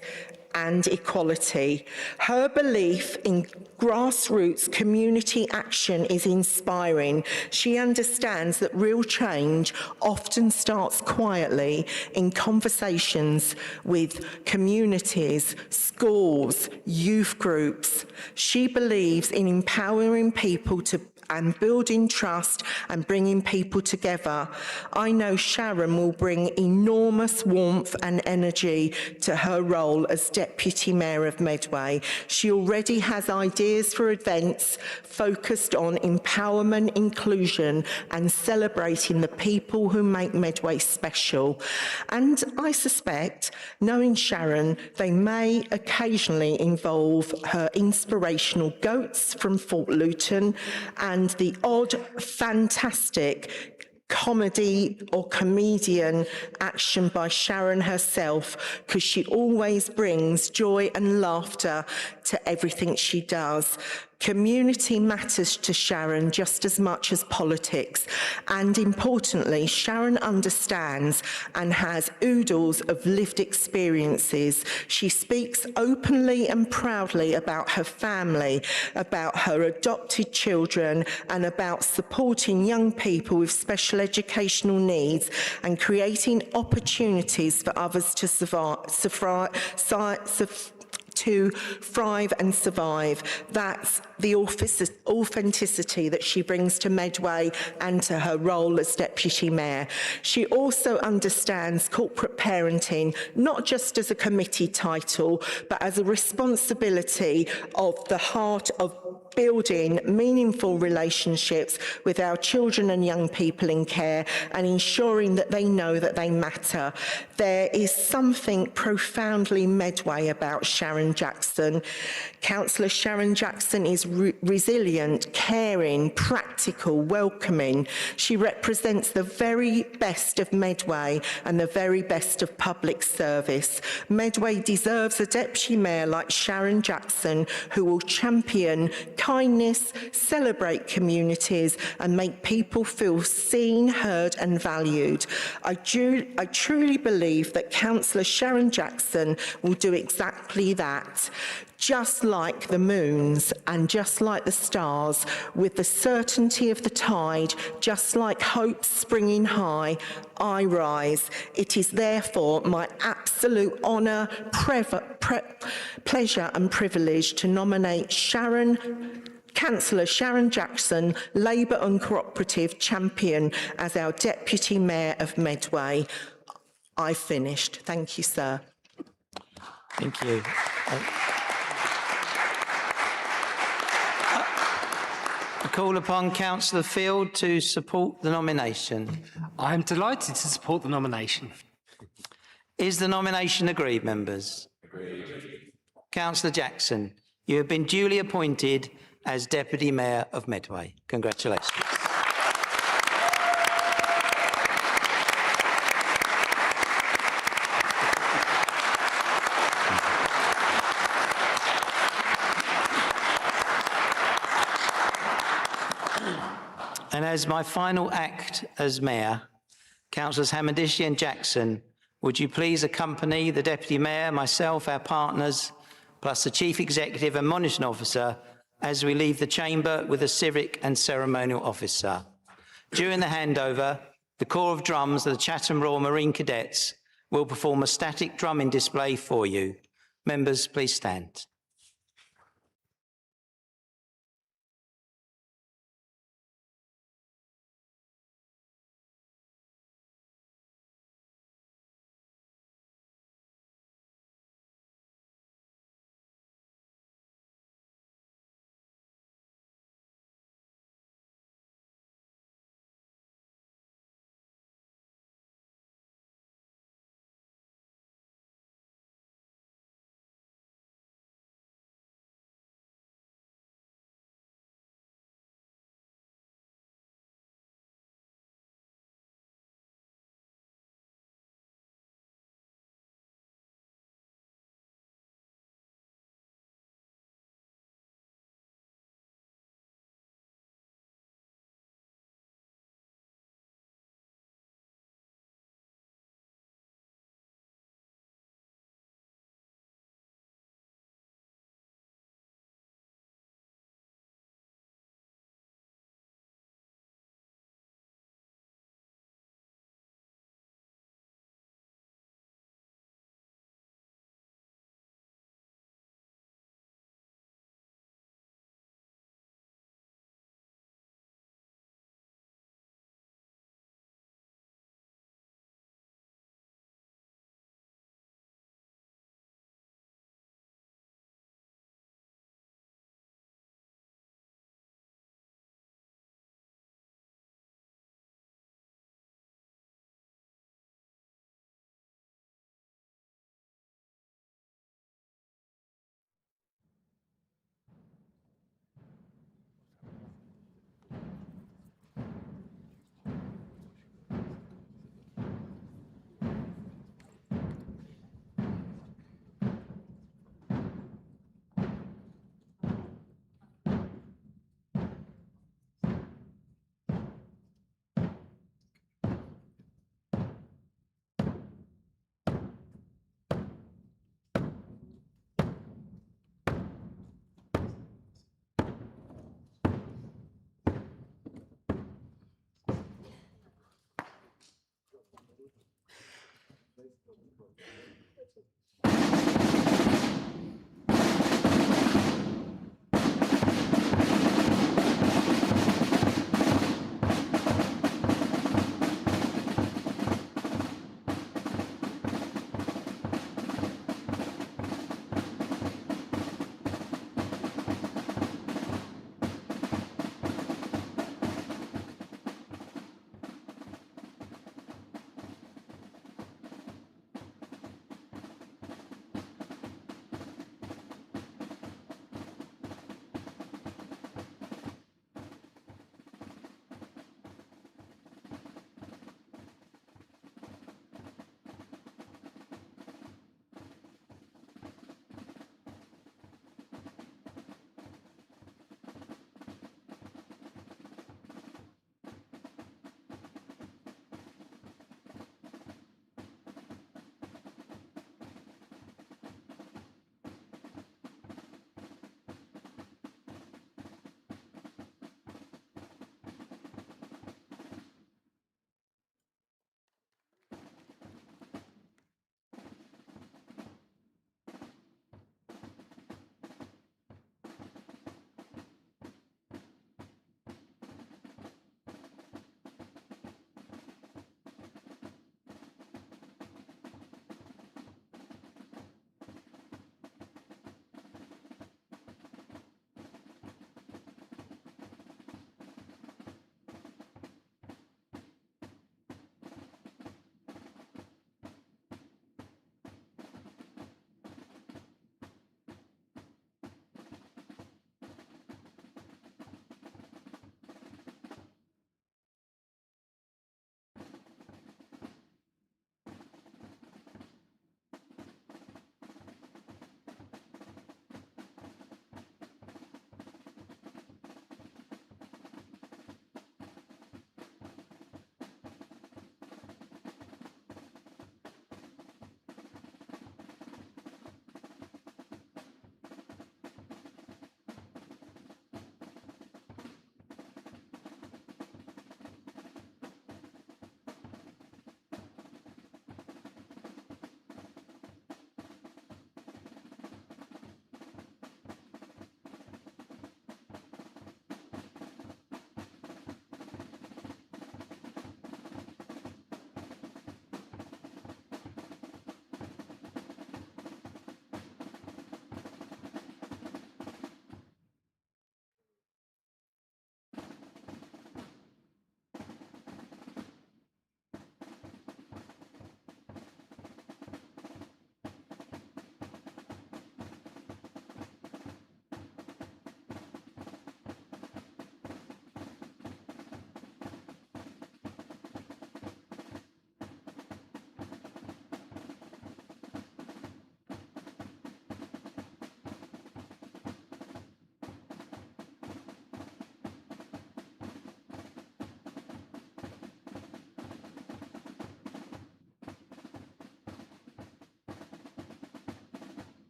and equality. Her belief in grassroots community action is inspiring. She understands that real change often starts quietly in conversations with communities, schools, youth groups. She believes in empowering people and building trust and bringing people together. I know Sharon will bring enormous warmth and energy to her role as Deputy Mayor of Medway. She already has ideas for events focused on empowerment, inclusion and celebrating the people who make Medway special. And I suspect, knowing Sharon, they may occasionally involve her inspirational goats from Fort Luton and the odd, fantastic comedy or comedian action by Sharon herself, because she always brings joy and laughter to everything she does. Community matters to Sharon just as much as politics, and importantly, Sharon understands and has oodles of lived experiences. She speaks openly and proudly about her family, about her adopted children, and about supporting young people with special educational needs and creating opportunities for others to thrive and survive. That's the authenticity that she brings to Medway and to her role as Deputy Mayor. She also understands corporate parenting, not just as a committee title, but as a responsibility of the heart of building meaningful relationships with our children and young people in care and ensuring that they know that they matter. There is something profoundly Medway about Sharon Jackson. Councillor Sharon Jackson is resilient, caring, practical, welcoming. She represents the very best of Medway and the very best of public service. Medway deserves a Deputy Mayor like Sharon Jackson who will champion kindness, celebrate communities and make people feel seen, heard and valued. I truly believe that Councillor Sharon Jackson will do exactly that. Just like the moons and just like the stars, with the certainty of the tide, just like hope springing high, I rise. It is therefore my absolute honour, pleasure and privilege to nominate Councillor Sharon Jackson, Labour and Cooperative Champion, as our Deputy Mayor of Medway. I've finished. Thank you, sir. Thank you. I call upon Councillor Field to support the nomination. I am delighted to support the nomination. Is the nomination agreed, members? Agreed. Councillor Jackson, you have been duly appointed as Deputy Mayor of Medway. Congratulations. And as my final act as Mayor, Councillors Hamadishi and Jackson, would you please accompany the Deputy Mayor, myself, our partners, plus the Chief Executive and Monitoring Officer as we leave the chamber with the Civic and Ceremonial Officer. During the handover, the Corps of Drums of the Chatham Royal Marine Cadets will perform a static drumming display for you. Members, please stand.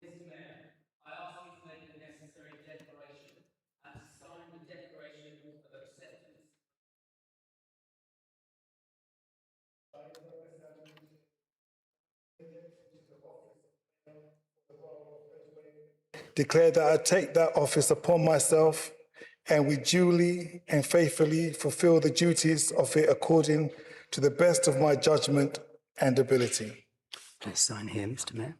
Mr. Mayor, I ask you to make the necessary declaration and to sign the declaration of acceptance. Declare that I take that office upon myself and will duly and faithfully fulfill the duties of it according to the best of my judgment and ability. Please sign here, Mr. Mayor.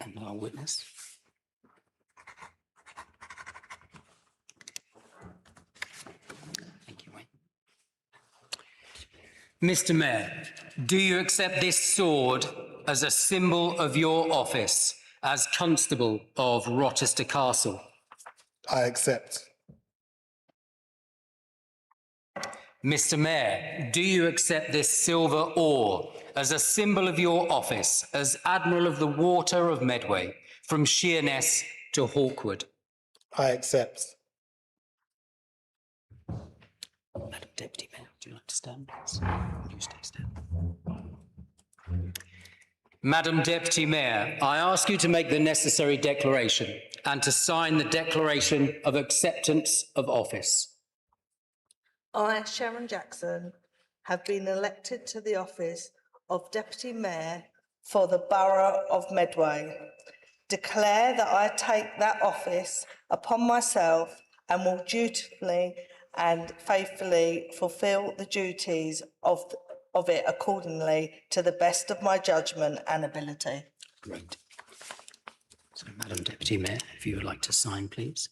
And our witness. Thank you, Wayne. Mr. Mayor, do you accept this sword as a symbol of your office as Constable of Rochester Castle? I accept. Mr. Mayor, do you accept this silver oar as a symbol of your office as Admiral of the Water of Medway from Sheerness to Hawkwood? I accept. Madam Deputy Mayor, would you like to stand, please? Would you stay stand? Madam Deputy Mayor, I ask you to make the necessary declaration and to sign the Declaration of Acceptance of Office. I, Sharon Jackson, have been elected to the office of Deputy Mayor for the Borough of Medway. Declare that I take that office upon myself and will dutifully and faithfully fulfil the duties of it accordingly to the best of my judgment and ability. Great. So, Madam Deputy Mayor, if you would like to sign, please.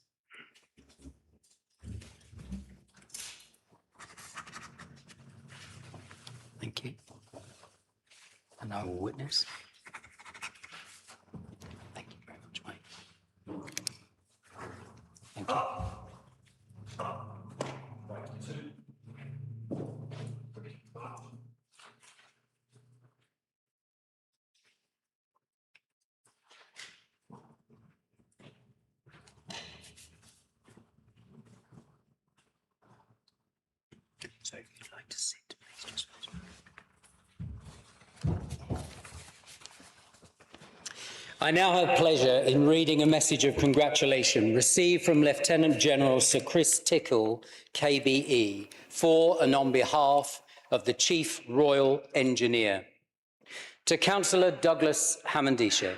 Thank you. And I will witness. Thank you very much, Wayne. Thank you. So if you'd like to sit, please just I now have pleasure in reading a message of congratulation received from Lieutenant General Sir Chris Tickle, KBE, for and on behalf of the Chief Royal Engineer. To Councillor Douglas Hammondisha,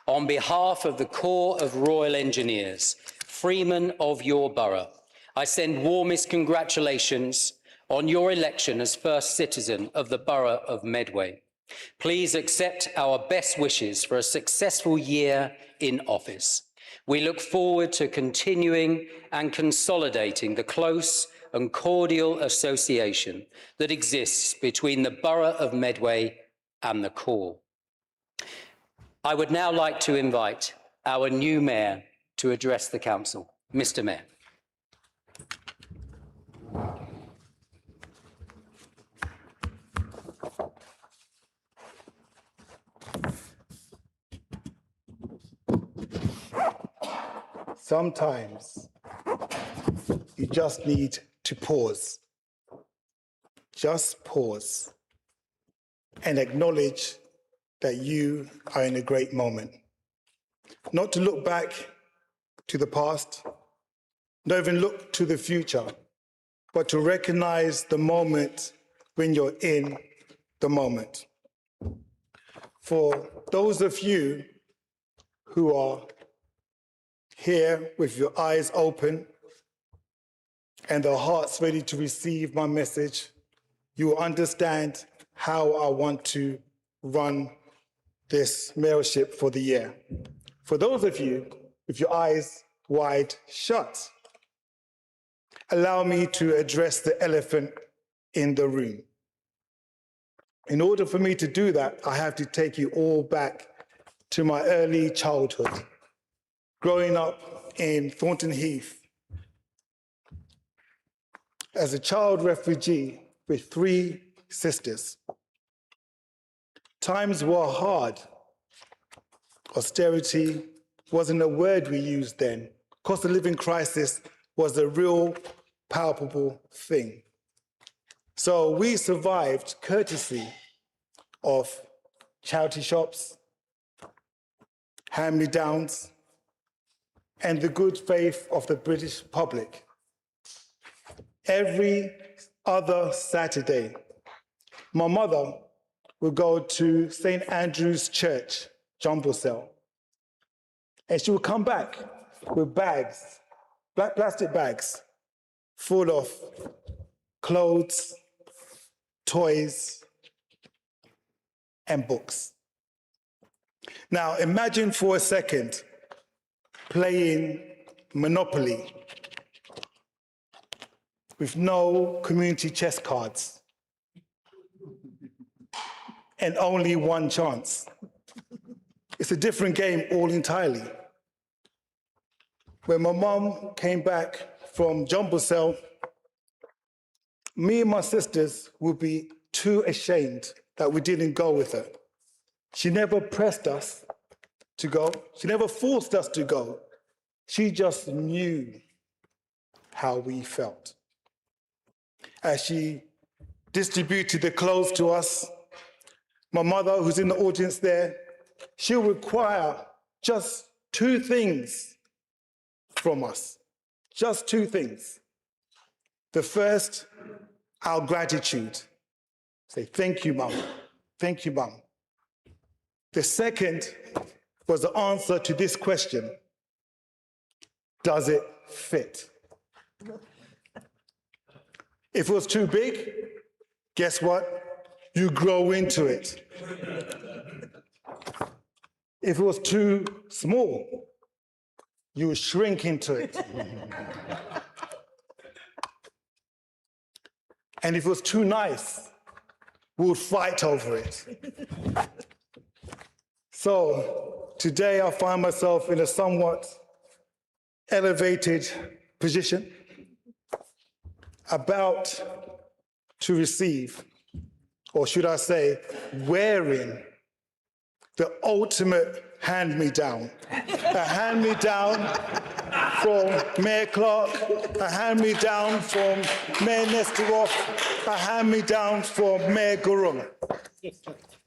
on behalf of the Corps of Royal Engineers, freemen of your borough, I send warmest congratulations on your election as first citizen of the Borough of Medway. Please accept our best wishes for a successful year in office. We look forward to continuing and consolidating the close and cordial association that exists between the Borough of Medway and the Corps. I would now like to invite our new mayor to address the council. Mr. Mayor. Sometimes you just need to pause. Just pause and acknowledge that you are in a great moment. Not to look back to the past, not even look to the future, but to recognize the moment when you're in the moment. For those of you who are here with your eyes open and their hearts ready to receive my message, you will understand how I want to run this mayorship for the year. For those of you with your eyes wide shut, allow me to address the elephant in the room. In order for me to do that, I have to take you all back to my early childhood, growing up in Thornton Heath as a child refugee with 3 sisters. Times were hard. Austerity wasn't a word we used then. Cost of living crisis was a real palpable thing. So we survived courtesy of charity shops, hand-me-downs, and the good faith of the British public. Every other Saturday, my mother would go to St. Andrew's Church, Jumble Cell, and she would come back with bags, black plastic bags, full of clothes, toys, and books. Now, imagine for a second playing Monopoly with no community chess cards and only one chance. It's a different game all entirely. When my mom came back from Jumble Cell, me and my sisters would be too ashamed that we didn't go with her. She never pressed us to go. She never forced us to go. She just knew how we felt. As she distributed the clothes to us, my mother, who's in the audience there, she'll require just 2 things from us. Just 2 things. The first, our gratitude. Say, thank you, Mum. Thank you, Mum. The second was the answer to this question: does it fit? If it was too big, guess what? You grow into it. If it was too small, you shrink into it. And if it was too nice, we would fight over it. So today I find myself in a somewhat elevated position, about to receive, or should I say, wearing the ultimate hand-me-down. A hand-me-down from Mayor Clark, a hand-me-down from Mayor Nesteroff, a hand-me-down from Mayor Gurung.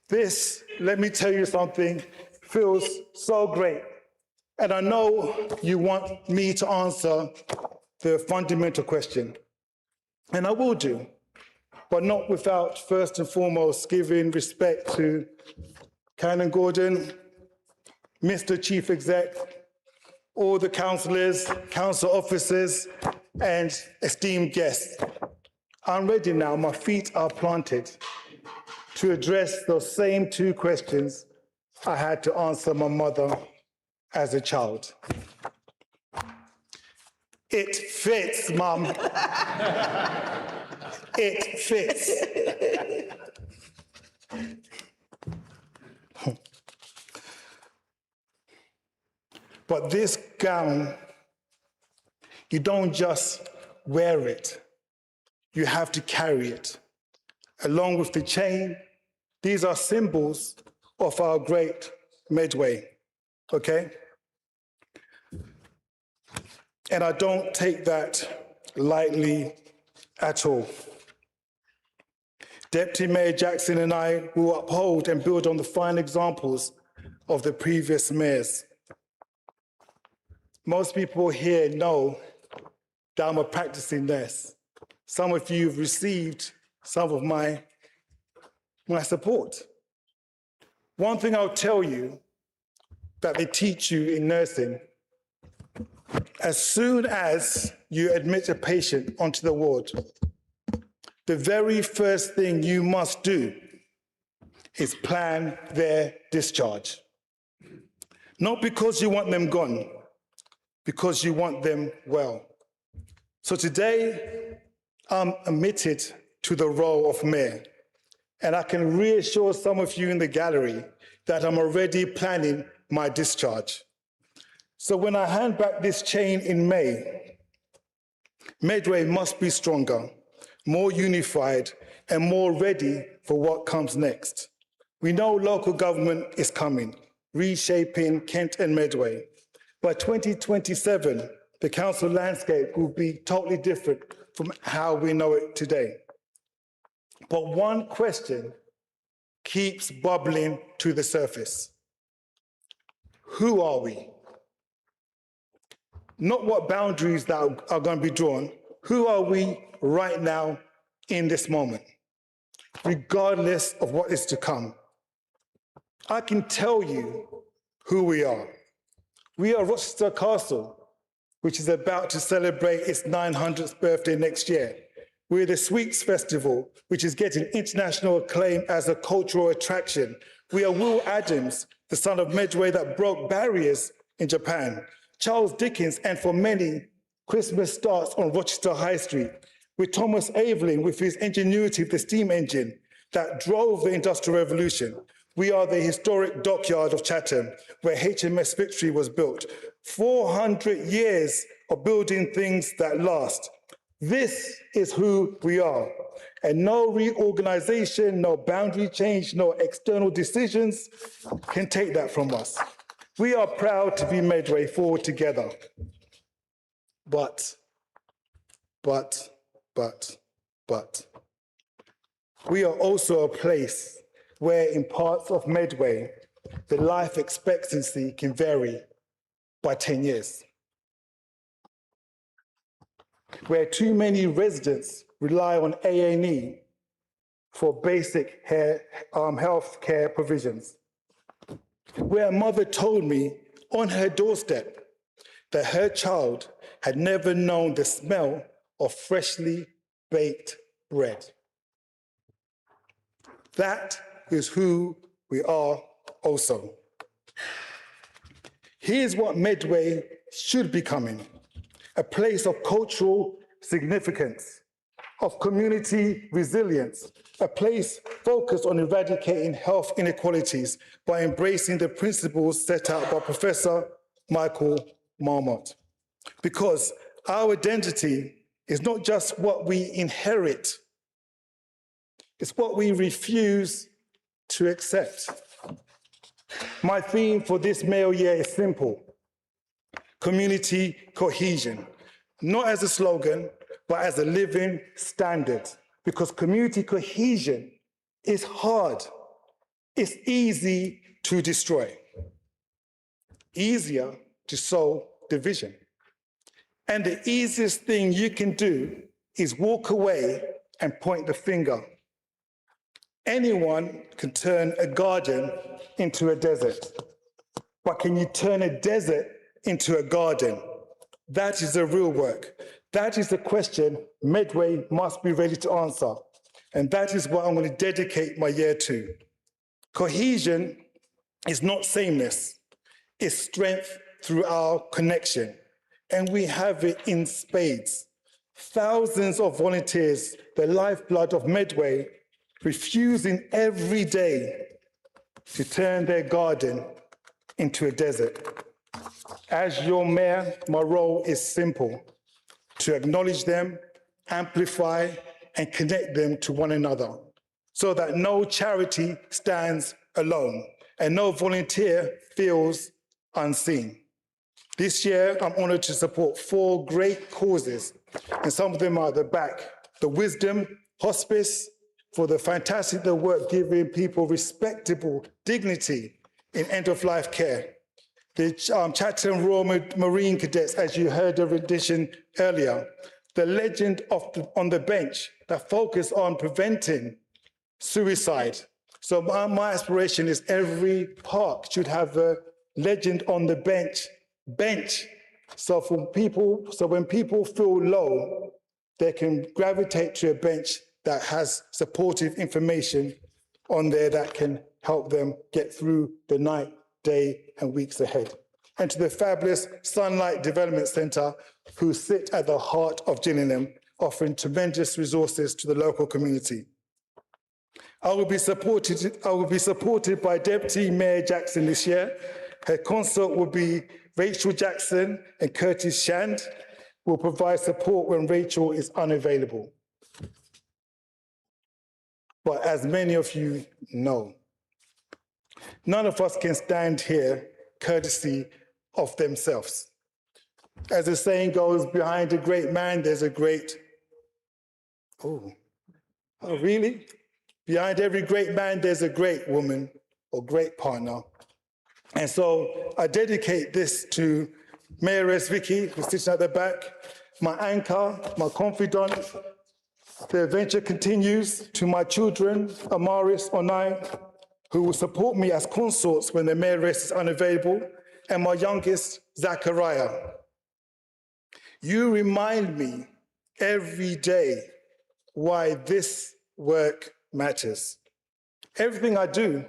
This, let me tell you something, feels so great. And I know you want me to answer the fundamental question, and I will do, but not without first and foremost giving respect to Canon Gordon, Mr. Chief Exec, all the councillors, council officers, and esteemed guests. I'm ready now, my feet are planted to address those same 2 questions I had to answer my mother as a child. It fits, Mum. It fits. But this gown, you don't just wear it, you have to carry it. Along with the chain, these are symbols of our great Medway, okay? And I don't take that lightly at all. Deputy Mayor Jackson and I will uphold and build on the fine examples of the previous mayors. Most people here know that I'm a practicing nurse. Some of you have received some of my support. One thing I'll tell you that they teach you in nursing, as soon as you admit a patient onto the ward, the very first thing you must do is plan their discharge. Not because you want them gone, because you want them well. So today, I'm admitted to the role of mayor, and I can reassure some of you in the gallery that I'm already planning my discharge. So when I hand back this chain in May, Medway must be stronger, more unified, and more ready for what comes next. We know local government is coming, reshaping Kent and Medway. By 2027, the council landscape will be totally different from how we know it today. But one question keeps bubbling to the surface. Who are we? Not what boundaries that are going to be drawn. Who are we right now in this moment, regardless of what is to come? I can tell you who we are. We are Rochester Castle, which is about to celebrate its 900th birthday next year. We're the Sweets Festival, which is getting international acclaim as a cultural attraction. We are Will Adams, the son of Medway that broke barriers in Japan. Charles Dickens, and for many, Christmas starts on Rochester High Street. With Thomas Evelyn, with his ingenuity of the steam engine that drove the Industrial Revolution. We are the historic dockyard of Chatham, where HMS Victory was built. 400 years of building things that last. This is who we are. And no reorganization, no boundary change, no external decisions can take that from us. We are proud to be Medway forward together. But, we are also a place where in parts of Medway, the life expectancy can vary by 10 years. Where too many residents rely on A&E for basic health care provisions. Where a mother told me on her doorstep that her child had never known the smell of freshly baked bread. That is who we are also. Here's what Medway should be becoming: a place of cultural significance, of community resilience, a place focused on eradicating health inequalities by embracing the principles set out by Professor Michael Marmot. Because our identity is not just what we inherit, it's what we refuse to accept. My theme for this Mayor Year is simple: community cohesion, not as a slogan, but as a living standard. Because community cohesion is hard. It's easy to destroy, easier to sow division. And the easiest thing you can do is walk away and point the finger. Anyone can turn a garden into a desert, but can you turn a desert into a garden? That is the real work. That is the question Medway must be ready to answer. And that is what I'm going to dedicate my year to. Cohesion is not sameness, it's strength through our connection. And we have it in spades. Thousands of volunteers, the lifeblood of Medway, refusing every day to turn their garden into a desert. As your mayor, my role is simple: to acknowledge them, amplify, and connect them to one another, so that no charity stands alone and no volunteer feels unseen. This year, I'm honoured to support 4 great causes, and some of them are at the back: the Wisdom Hospice, for the fantastic work giving people respectable dignity in end-of-life care; the Chatham Royal Marine Cadets, as you heard the rendition earlier; the Legend on the Bench, that focus on preventing suicide. So my aspiration is every park should have a Legend on the Bench. So when people feel low, they can gravitate to a bench that has supportive information on there that can help them get through the night, day, and weeks ahead. And to the fabulous Sunlight Development Centre, who sit at the heart of Gillingham, offering tremendous resources to the local community. I will be supported by Deputy Mayor Jackson this year. Her consort will be Rachel Jackson, and Curtis Shand will provide support when Rachel is unavailable. But as many of you know, none of us can stand here courtesy of themselves. As the saying goes, behind a great man, there's a great... Oh, really? Behind every great man, there's a great woman or great partner. And so I dedicate this to Mayoress Vicky, who's sitting at the back, my anchor, my confidant. The adventure continues to my children, Amaris, Onai, who will support me as consorts when the Mayoress is unavailable, and my youngest, Zachariah. You remind me every day why this work matters. Everything I do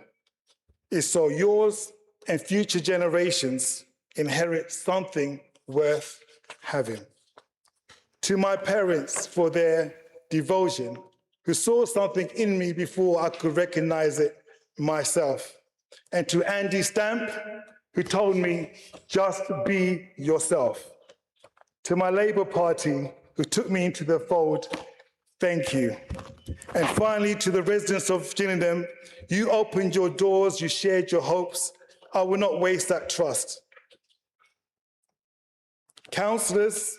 is so yours and future generations inherit something worth having. To my parents for their devotion, who saw something in me before I could recognize it myself. And to Andy Stamp, who told me, just be yourself. To my Labour Party, who took me into the fold, thank you. And finally, to the residents of Gillingham, you opened your doors, you shared your hopes. I will not waste that trust. Councillors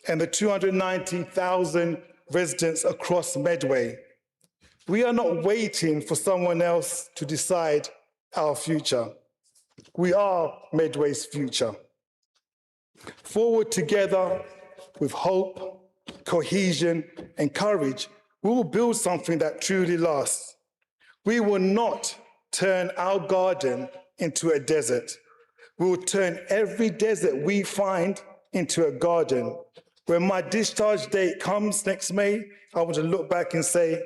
and the 290,000 residents across Medway, we are not waiting for someone else to decide our future. We are Medway's future. Forward together with hope, cohesion, and courage, we will build something that truly lasts. We will not turn our garden into a desert. We will turn every desert we find into a garden. When my discharge date comes next May, I want to look back and say,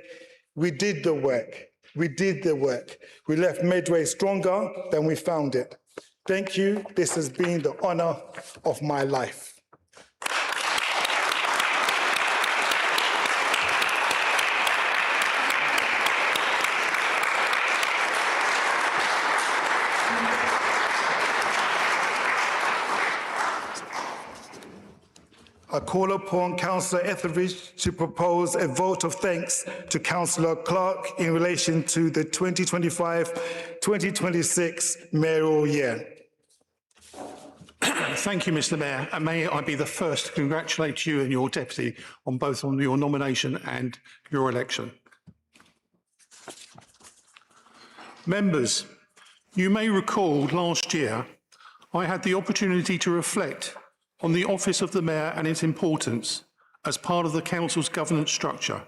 we did the work. We did the work. We left Medway stronger than we found it. Thank you. This has been the honour of my life. I call upon Councillor Etheridge to propose a vote of thanks to Councillor Clark in relation to the 2025-2026 mayoral year. Thank you, Mr. Mayor, and may I be the first to congratulate you and your deputy on both your nomination and your election. Members, you may recall last year I had the opportunity to reflect on the office of the Mayor and its importance as part of the Council's governance structure.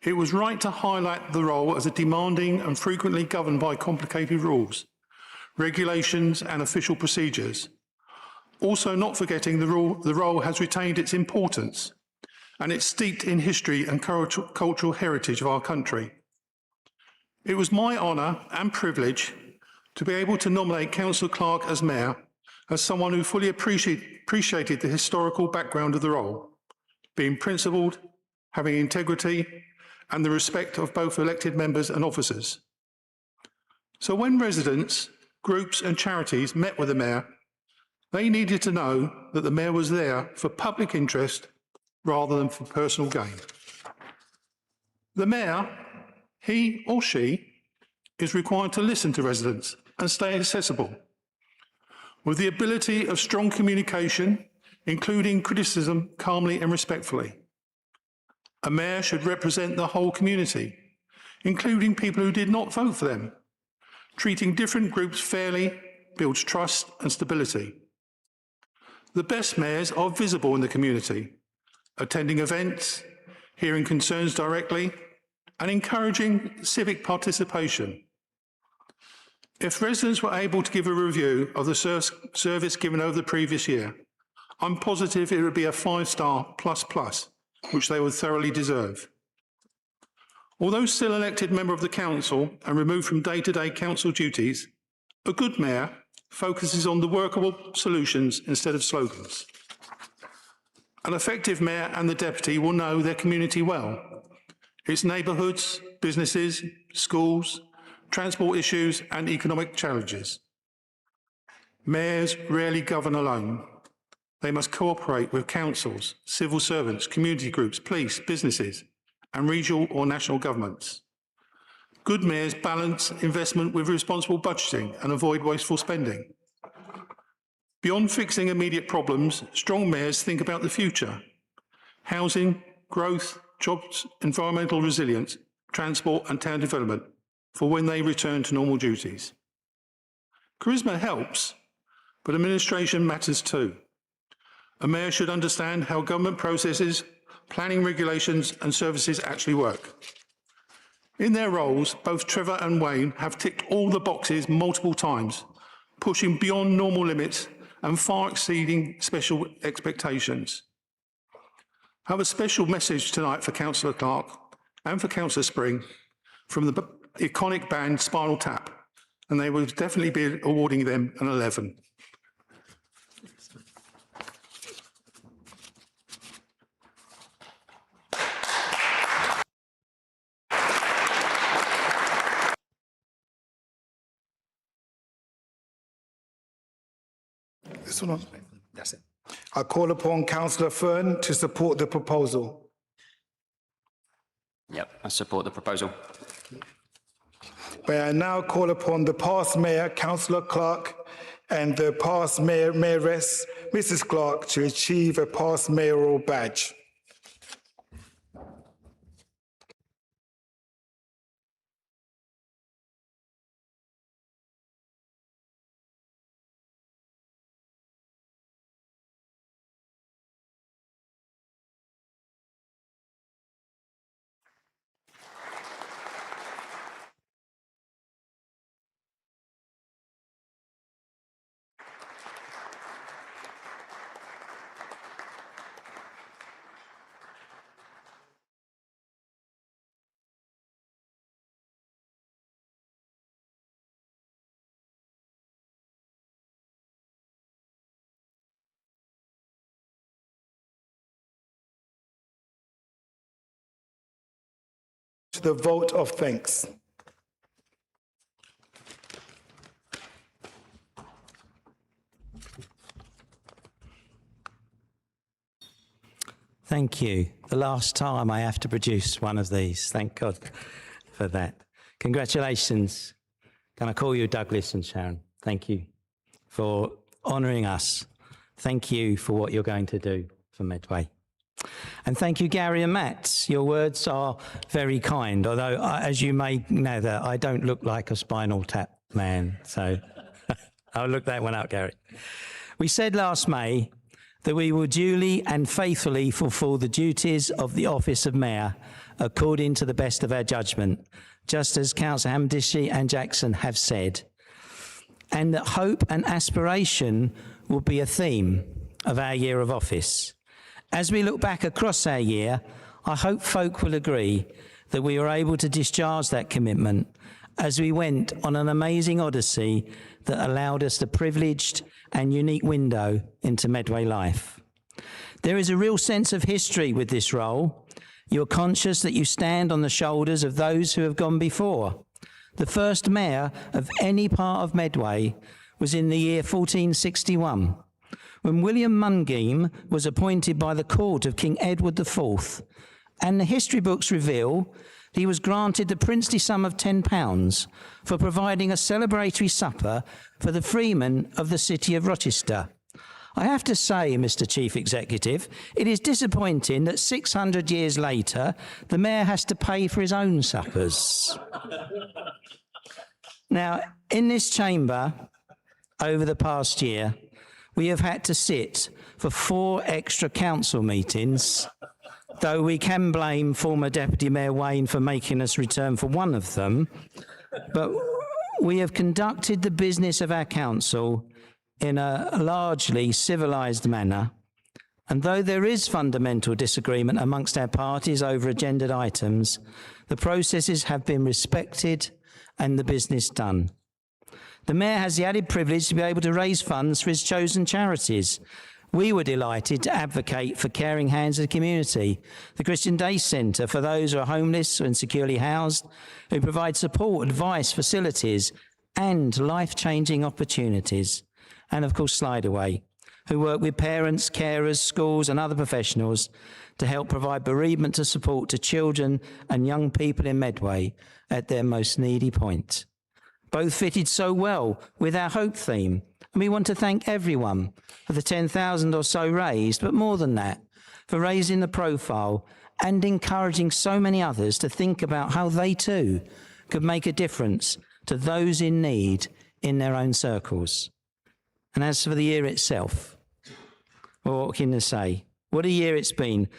It was right to highlight the role as a demanding and frequently governed by complicated rules, regulations and official procedures. Also not forgetting the role has retained its importance and it's steeped in history and cultural heritage of our country. It was my honour and privilege to be able to nominate Councillor Clark as Mayor, as someone who fully appreciated the historical background of the role, being principled, having integrity, and the respect of both elected members and officers. So when residents, groups and charities met with the Mayor, They needed to know that the mayor was there for public interest rather than for personal gain. The mayor, he or she, is required to listen to residents and stay accessible, with the ability of strong communication, including criticism calmly and respectfully. A mayor should represent the whole community, including people who did not vote for them. Treating different groups fairly builds trust and stability. The best mayors are visible in the community, attending events, hearing concerns directly, and encouraging civic participation. If residents were able to give a review of the service given over the previous year, I'm positive it would be a 5-star plus, which they would thoroughly deserve. Although still elected member of the council and removed from day-to-day council duties, a good mayor focuses on the workable solutions instead of slogans. An effective mayor and the deputy will know their community well, its neighbourhoods, businesses, schools, transport issues and economic challenges. Mayors rarely govern alone. They must cooperate with councils, civil servants, community groups, police, businesses and regional or national governments. Good mayors balance investment with responsible budgeting and avoid wasteful spending. Beyond fixing immediate problems, strong mayors think about the future. Housing, growth, jobs, environmental resilience, transport and town development for when they return to normal duties. Charisma helps, but administration matters too. A mayor should understand how government processes, planning regulations and services actually work. In their roles, both Trevor and Wayne have ticked all the boxes multiple times, pushing beyond normal limits and far exceeding special expectations. I have a special message tonight for Councillor Clark and for Councillor Spring from the iconic band Spinal Tap, and they will definitely be awarding them an 11. This one on. That's it. I call upon Councillor Fern to support the proposal. Yep, I support the proposal. May I now call upon the past mayor, Councillor Clark, and the past mayoress, Mrs. Clark, to achieve a past mayoral badge. To the vote of thanks. Thank you. The last time I have to produce one of these. Thank God for that. Congratulations. Can I call you Douglas and Sharon? Thank you for honouring us. Thank you for what you're going to do for Medway. And thank you, Gary and Matt. Your words are very kind, although, as you may know, that I don't look like a Spinal Tap man. So I'll look that one up, Gary. We said last May that we will duly and faithfully fulfil the duties of the office of Mayor according to the best of our judgment, just as Councillor Hamdishi and Jackson have said, and that hope and aspiration will be a theme of our year of office. As we look back across our year, I hope folk will agree that we were able to discharge that commitment as we went on an amazing odyssey that allowed us the privileged and unique window into Medway life. There is a real sense of history with this role. You're conscious that you stand on the shoulders of those who have gone before. The first mayor of any part of Medway was in the year 1461. when William Mungeme was appointed by the court of King Edward IV, and the history books reveal he was granted the princely sum of £10 for providing a celebratory supper for the freemen of the city of Rochester. I have to say, Mr. Chief Executive, it is disappointing that 600 years later, the mayor has to pay for his own suppers. Now, in this chamber, over the past year, we have had to sit for 4 extra council meetings, though we can blame former Deputy Mayor Wayne for making us return for one of them. But we have conducted the business of our council in a largely civilised manner. And though there is fundamental disagreement amongst our parties over agendaed items, the processes have been respected and the business done. The Mayor has the added privilege to be able to raise funds for his chosen charities. We were delighted to advocate for Caring Hands of the Community, the Christian Day Centre for those who are homeless or insecurely housed, who provide support, advice, facilities and life-changing opportunities. And of course Slideaway, who work with parents, carers, schools and other professionals to help provide bereavement support to children and young people in Medway at their most needy point. Both fitted so well with our Hope theme, and we want to thank everyone for the 10,000 or so raised, but more than that, for raising the profile and encouraging so many others to think about how they too could make a difference to those in need in their own circles. And as for the year itself, well, what can I say? What a year it's been.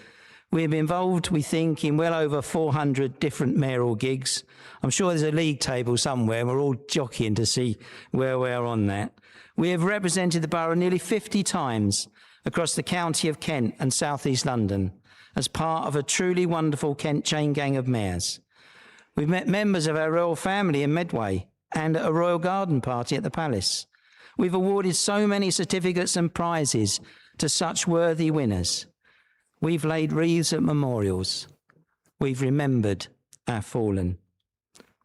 We've been involved, we think, in well over 400 different mayoral gigs. I'm sure there's a league table somewhere, and we're all jockeying to see where we are on that. We have represented the borough nearly 50 times across the county of Kent and South East London as part of a truly wonderful Kent chain gang of mayors. We've met members of our royal family in Medway and at a royal garden party at the Palace. We've awarded so many certificates and prizes to such worthy winners. We've laid wreaths at memorials. We've remembered our fallen.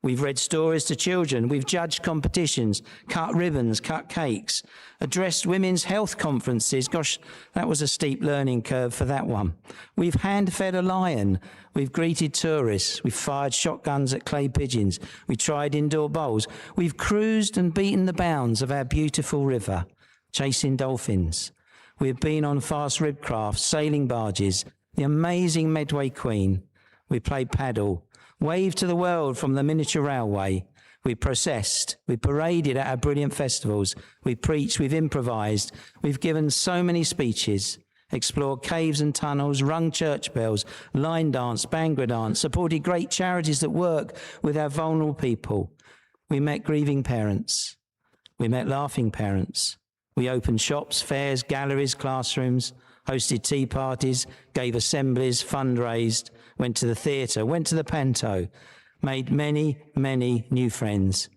We've read stories to children. We've judged competitions, cut ribbons, cut cakes, addressed women's health conferences. Gosh, that was a steep learning curve for that one. We've hand-fed a lion. We've greeted tourists. We've fired shotguns at clay pigeons. We tried indoor bowls. We've cruised and beaten the bounds of our beautiful river, chasing dolphins. We've been on fast rib crafts, sailing barges, the amazing Medway Queen. We played paddle, waved to the world from the miniature railway. We processed, we paraded at our brilliant festivals. We preached, we've improvised. We've given so many speeches, explored caves and tunnels, rung church bells, line dance, Bhangra dance, supported great charities that work with our vulnerable people. We met grieving parents. We met laughing parents. We opened shops, fairs, galleries, classrooms, hosted tea parties, gave assemblies, fundraised, went to the theatre, went to the panto, made many, many new friends,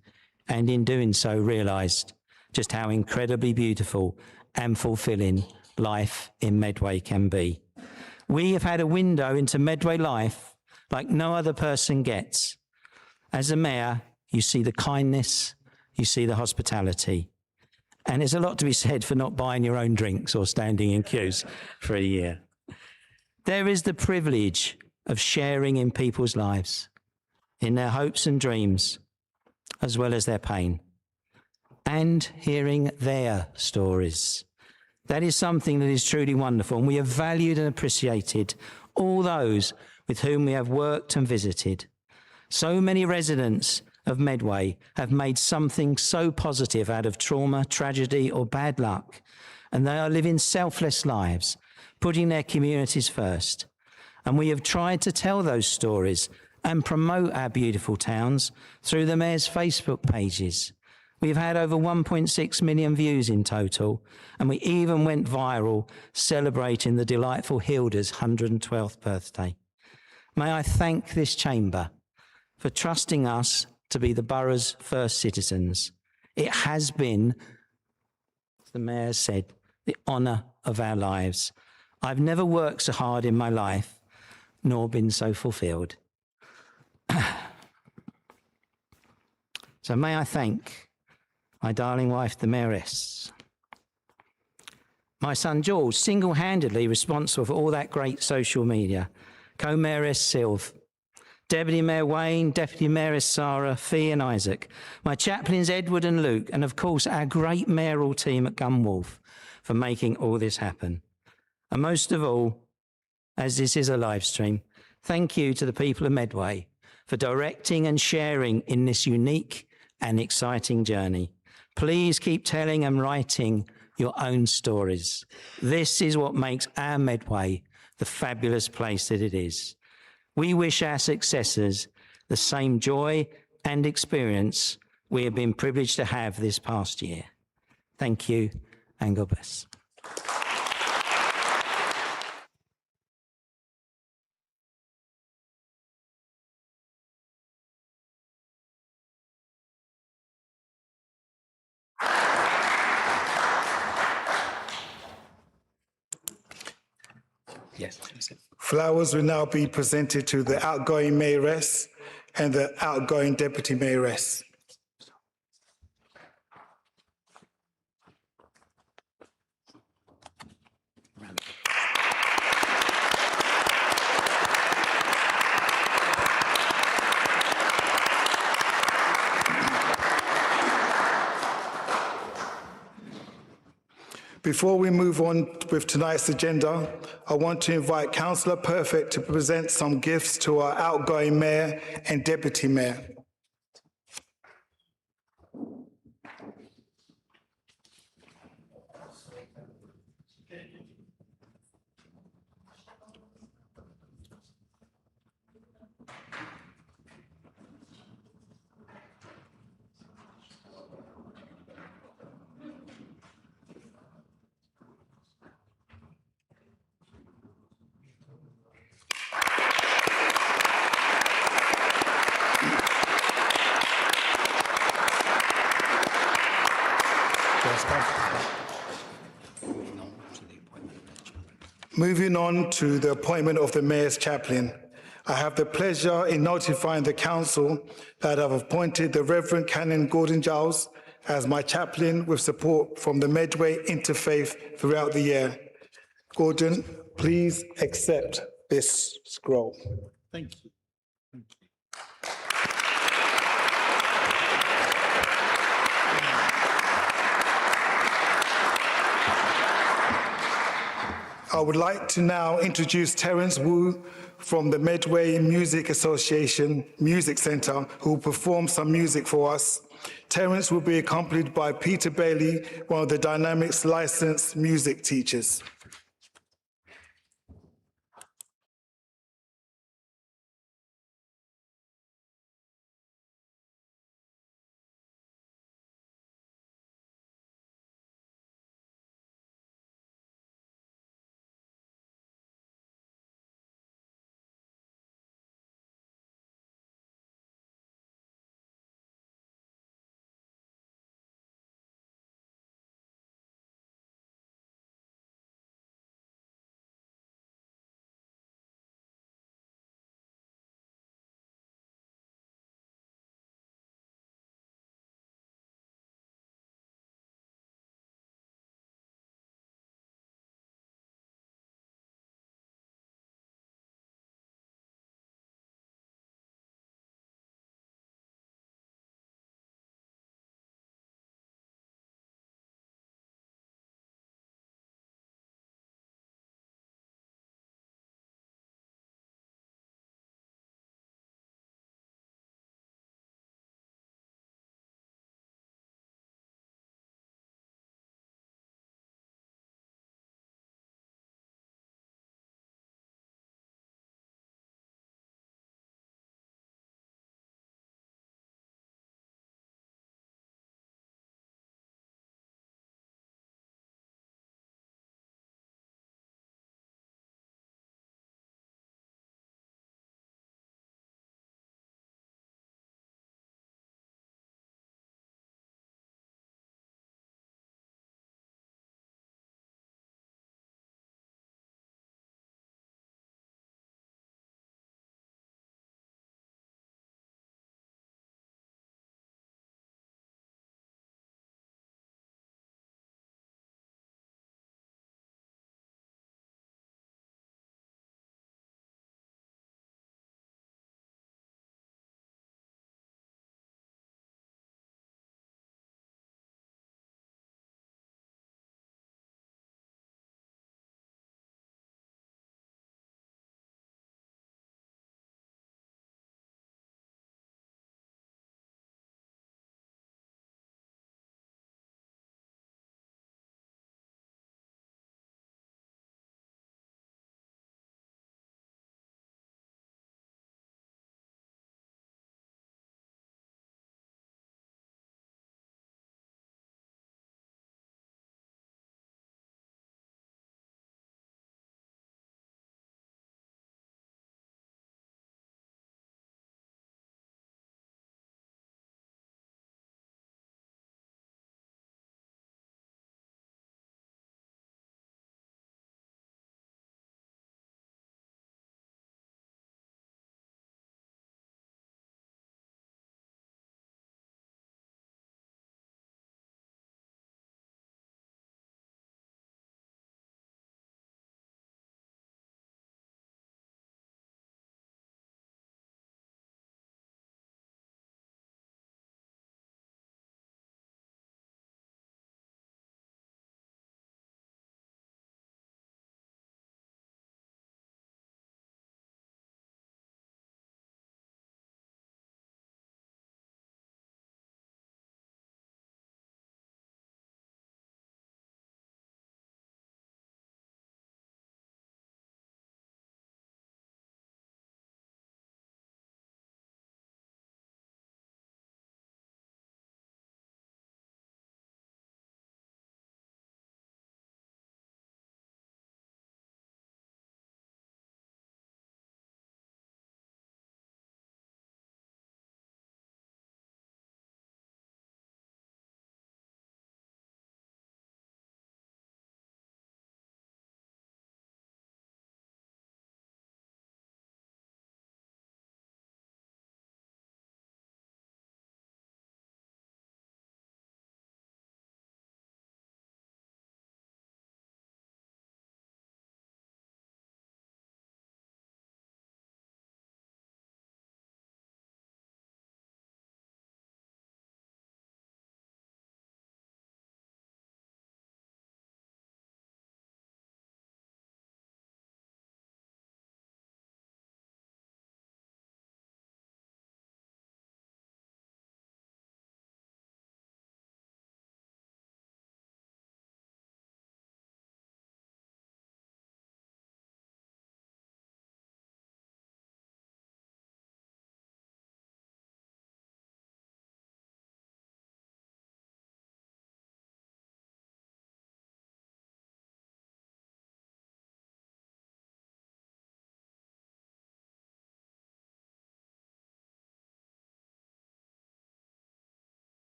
and in doing so realised just how incredibly beautiful and fulfilling life in Medway can be. We have had a window into Medway life like no other person gets. As a mayor, you see the kindness, you see the hospitality. And there's a lot to be said for not buying your own drinks or standing in queues for a year. There is the privilege of sharing in people's lives, in their hopes and dreams, as well as their pain, and hearing their stories. That is something that is truly wonderful, and we have valued and appreciated all those with whom we have worked and visited. So many residents of Medway have made something so positive out of trauma, tragedy or bad luck, and they are living selfless lives, putting their communities first. And we have tried to tell those stories and promote our beautiful towns through the Mayor's Facebook pages. We've had over 1.6 million views in total, and we even went viral celebrating the delightful Hilda's 112th birthday. May I thank this chamber for trusting us to be the borough's first citizens. It has been, as the Mayor said, the honour of our lives. I've never worked so hard in my life, nor been so fulfilled. So may I thank my darling wife, the Mayoress, My son George, single-handedly responsible for all that great social media. Co-Mayoress Sylv, Deputy Mayor Wayne, Deputy Mayoress Sarah, Fee and Isaac. My chaplains Edward and Luke, and of course our great mayoral team at Gunwolf for making all this happen. And most of all, as this is a live stream, thank you to the people of Medway for directing and sharing in this unique and exciting journey. Please keep telling and writing your own stories. This is what makes our Medway the fabulous place that it is. We wish our successors the same joy and experience we have been privileged to have this past year. Thank you and God bless. Yes. Flowers will now be presented to the outgoing mayoress and the outgoing deputy mayoress. Before we move on with tonight's agenda, I want to invite Councillor Perfect to present some gifts to our outgoing mayor and deputy mayor. Moving on to the appointment of the Mayor's Chaplain. I have the pleasure in notifying the Council that I've appointed the Reverend Canon Gordon Giles as my chaplain with support from the Medway Interfaith throughout the year. Gordon, please accept this scroll. Thank you. I would like to now introduce Terence Wu from the Medway Music Association Music Centre, who will perform some music for us. Terence will be accompanied by Peter Bailey, one of the Dynamics licensed music teachers.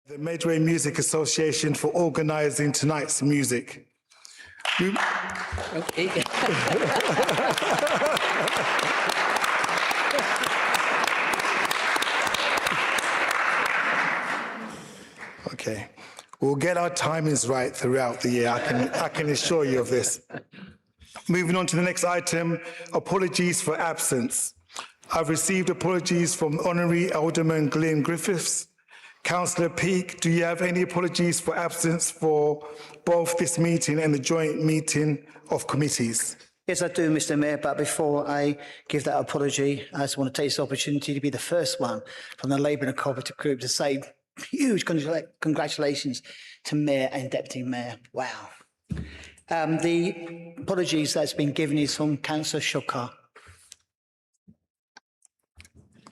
the Medway Music Association for organising tonight's music. Okay, we'll get our timings right throughout the year. I can assure you of this. Moving on to the next item, apologies for absence. I've received apologies from Honorary Alderman Glyn Griffiths. Councillor Peake, do you have any apologies for absence for both this meeting and the joint meeting of committees? Yes, I do, Mr. Mayor, but before I give that apology, I just want to take this opportunity to be the first one from the Labour and Cooperative Group to say huge congratulations to Mayor and Deputy Mayor. Wow. The apologies that's been given is from Councillor Shukar.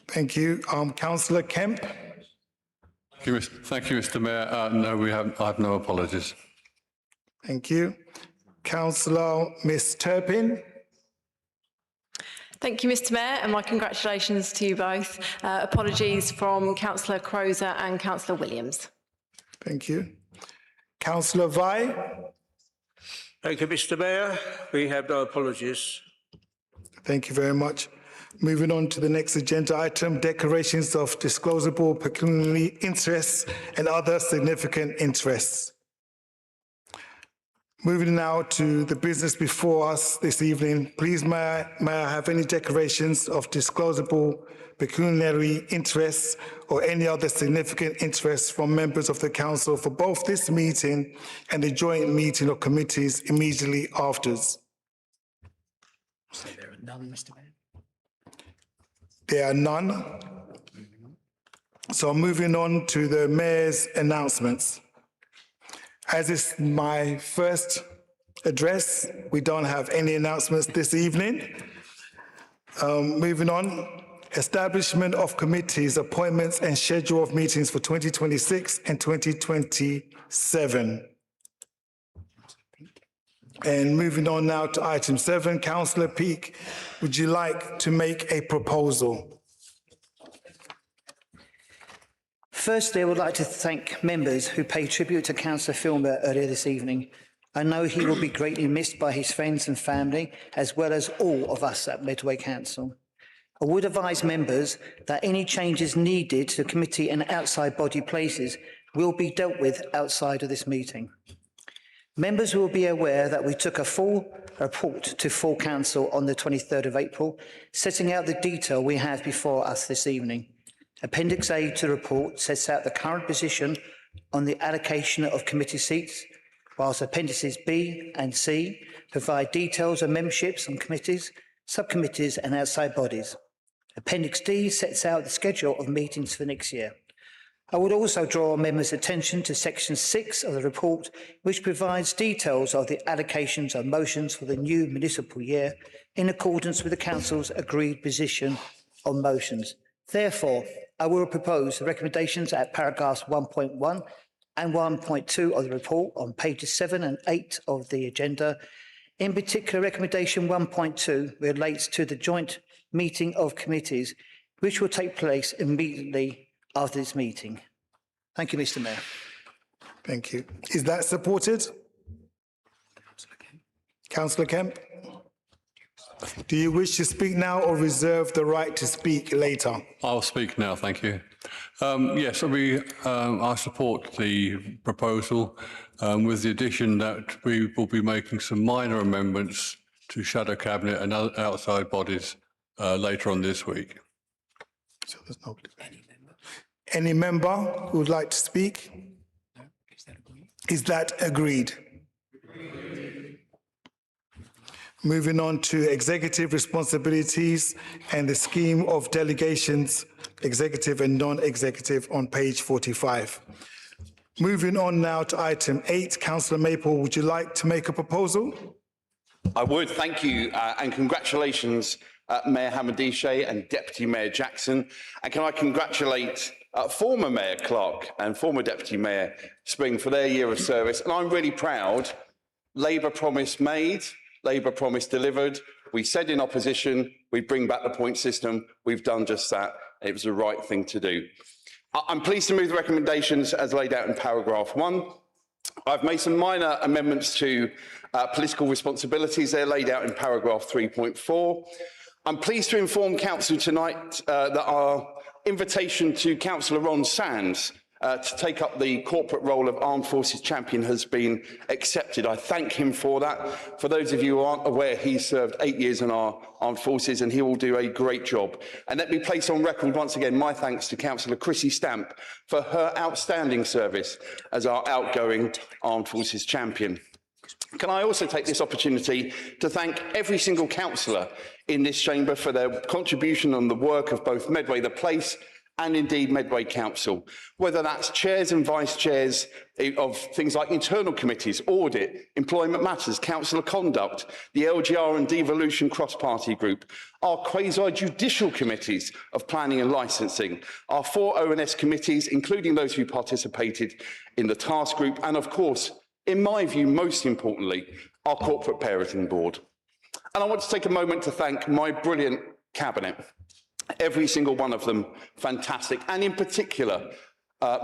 Thank you. Councillor Kemp. Thank you, Mr. Mayor. No, I have no apologies. Thank you. Councillor Miss Turpin. Thank you, Mr. Mayor, and my congratulations to you both. Apologies from Councillor Croser and Councillor Williams. Thank you. Councillor Vai. Thank you, Mr. Mayor. We have no apologies. Thank you very much. Moving on to the next agenda item, declarations of disclosable pecuniary interests and other significant interests. Moving now to the business before us this evening, please may I have any declarations of disclosable pecuniary interests or any other significant interests from members of the council for both this meeting and the joint meeting of committees immediately afters? There are none, Mr. Mayor. There are none. So moving on to the Mayor's announcements. As is my first address, we don't have any announcements this evening. Moving on, establishment of committees, appointments and schedule of meetings for 2026 and 2027. And moving on now to item 7, Councillor Peake, would you like to make a proposal? Firstly, I would like to thank members who paid tribute to Councillor Filmer earlier this evening. I know he will be greatly missed by his friends and family, as well as all of us at Medway Council. I would advise members that any changes needed to committee and outside body places will be dealt with outside of this meeting. Members will be aware that we took a full report to full council on the 23rd of April, setting out the detail we have before us this evening. Appendix A to the report sets out the current position on the allocation of committee seats, whilst Appendices B and C provide details of memberships on committees, subcommittees and outside bodies. Appendix D sets out the schedule of meetings for next year. I would also draw members' attention to section 6 of the report, which provides details of the allocations of motions for the new municipal year in accordance with the council's agreed position on motions. Therefore, I will propose the recommendations at paragraphs 1.1 and 1.2 of the report on pages 7 and 8 of the agenda. In particular, recommendation 1.2 relates to the joint meeting of committees, which will take place immediately after this meeting. Thank you, Mr. Mayor. Thank you. Is that supported? Councillor Kemp? Do you wish to speak now or reserve the right to speak later? I'll speak now, thank you. Yes, I support the proposal with the addition that we will be making some minor amendments to Shadow Cabinet and outside bodies later on this week. So there's no Any member who would like to speak? No. Is that agreed? Moving on to executive responsibilities and the scheme of delegations, executive and non-executive on page 45. Moving on now to item 8, Councillor Maple, would you like to make a proposal? I would, thank you, and congratulations Mayor Hamadishe and Deputy Mayor Jackson. And can I congratulate former Mayor Clark and former Deputy Mayor Spring for their year of service. And I'm really proud. Labour promise made, Labour promise delivered. We said in opposition, we'd bring back the point system. We've done just that. It was the right thing to do. I'm pleased to move the recommendations as laid out in paragraph 1. I've made some minor amendments to political responsibilities. They're laid out in paragraph 3.4. I'm pleased to inform Council tonight that our invitation to Councillor Ron Sands to take up the corporate role of Armed Forces Champion has been accepted. I thank him for that. For those of you who aren't aware, he served 8 years in our Armed Forces and he will do a great job. And let me place on record once again my thanks to Councillor Chrissy Stamp for her outstanding service as our outgoing Armed Forces Champion. Can I also take this opportunity to thank every single councillor in this chamber for their contribution on the work of both Medway the Place and indeed Medway Council, whether that's chairs and vice chairs of things like internal committees, audit, employment matters, councillor conduct, the LGR and devolution cross-party group, our quasi-judicial committees of planning and licensing, our 4 ONS committees, including those who participated in the task group, and of course, in my view, most importantly, our corporate parenting board. And I want to take a moment to thank my brilliant cabinet. Every single one of them fantastic, and in particular,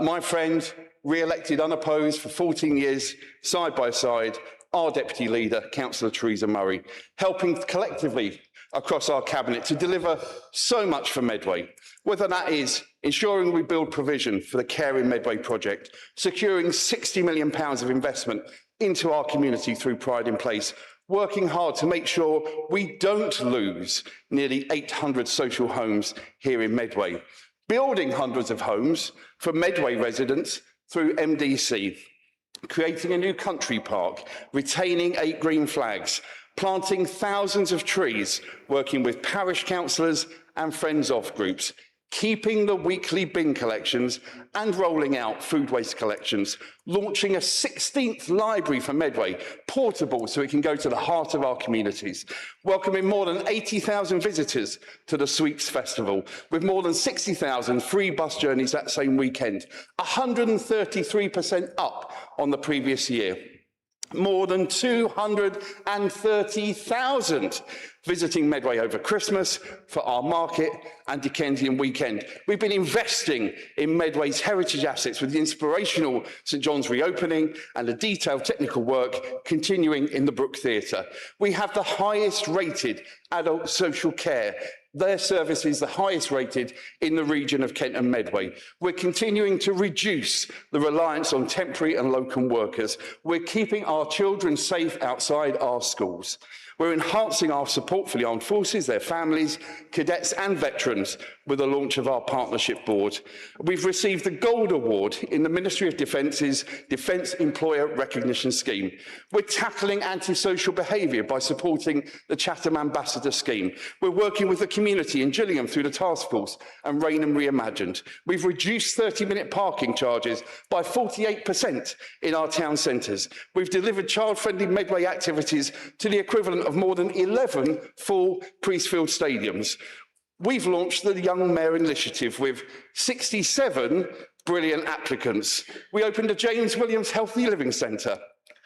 my friend, re-elected unopposed for 14 years, side by side, our deputy leader, Councillor Theresa Murray, helping collectively across our cabinet to deliver so much for Medway, whether that is ensuring we build provision for the Care in Medway project, securing £60 million of investment into our community through Pride in Place, working hard to make sure we don't lose nearly 800 social homes here in Medway, building hundreds of homes for Medway residents through MDC, creating a new country park, retaining 8 green flags, planting thousands of trees, working with parish councillors and friends of groups, keeping the weekly bin collections and rolling out food waste collections, launching a 16th library for Medway, portable so it can go to the heart of our communities, welcoming more than 80,000 visitors to the Sweeps Festival, with more than 60,000 free bus journeys that same weekend, 133% up on the previous year. More than 230,000 visiting Medway over Christmas for our market and Dickensian weekend. We've been investing in Medway's heritage assets with the inspirational St John's reopening and the detailed technical work continuing in the Brook Theatre. We have the highest rated adult social care. Their service is the highest rated in the region of Kent and Medway. We're continuing to reduce the reliance on temporary and locum workers. We're keeping our children safe outside our schools. We're enhancing our support for the armed forces, their families, cadets and veterans with the launch of our partnership board. We've received the Gold Award in the Ministry of Defence's Defence Employer Recognition Scheme. We're tackling antisocial behaviour by supporting the Chatham Ambassador Scheme. We're working with the community in Gillingham through the task force and Rainham Reimagined. We've reduced 30-minute parking charges by 48% in our town centres. We've delivered child-friendly Medway activities to the equivalent of more than 11 full Priestfield stadiums. We've launched the Young Mayor Initiative with 67 brilliant applicants. We opened a James Williams Healthy Living Centre,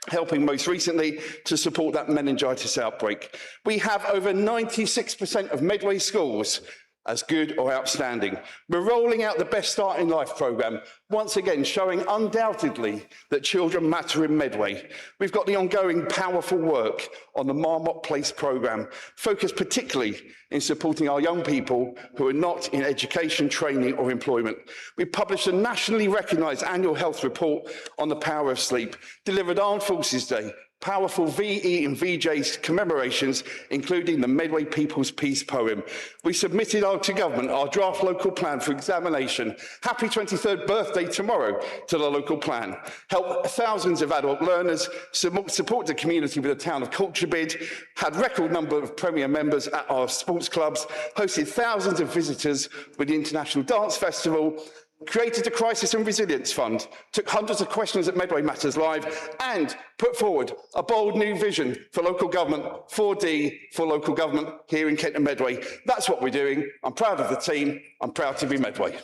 helping most recently to support that meningitis outbreak. We have over 96% of Medway schools as good or outstanding. We're rolling out the Best Start in Life programme, once again showing undoubtedly that children matter in Medway. We've got the ongoing powerful work on the Marmot Place programme, focused particularly in supporting our young people who are not in education, training or employment. We published a nationally recognised annual health report on the power of sleep, delivered Armed Forces Day, powerful VE and VJ commemorations, including the Medway People's Peace poem. We submitted to government our draft local plan for examination. Happy 23rd birthday tomorrow to the local plan. Help thousands of adult learners, support the community with a Town of Culture bid, had record number of Premier members at our sports clubs, hosted thousands of visitors with the International Dance Festival, created a Crisis and Resilience Fund, took hundreds of questions at Medway Matters Live, and put forward a bold new vision for local government, 4D for local government here in Kent and Medway. That's what we're doing. I'm proud of the team. I'm proud to be Medway.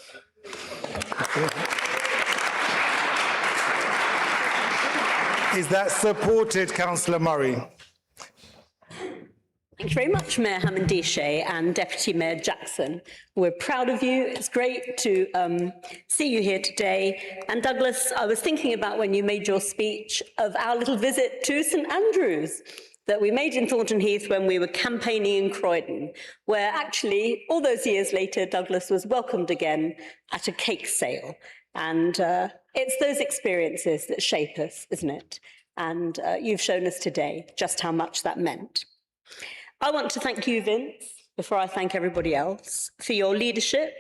Is that supported, Councillor Murray? Thank you very much, Mayor Hamandishe and Deputy Mayor Jackson. We're proud of you. It's great to see you here today. And Douglas, I was thinking about when you made your speech of our little visit to St Andrews that we made in Thornton Heath when we were campaigning in Croydon, where actually all those years later, Douglas was welcomed again at a cake sale. And it's those experiences that shape us, isn't it? And you've shown us today just how much that meant. I want to thank you, Vince, before I thank everybody else, for your leadership,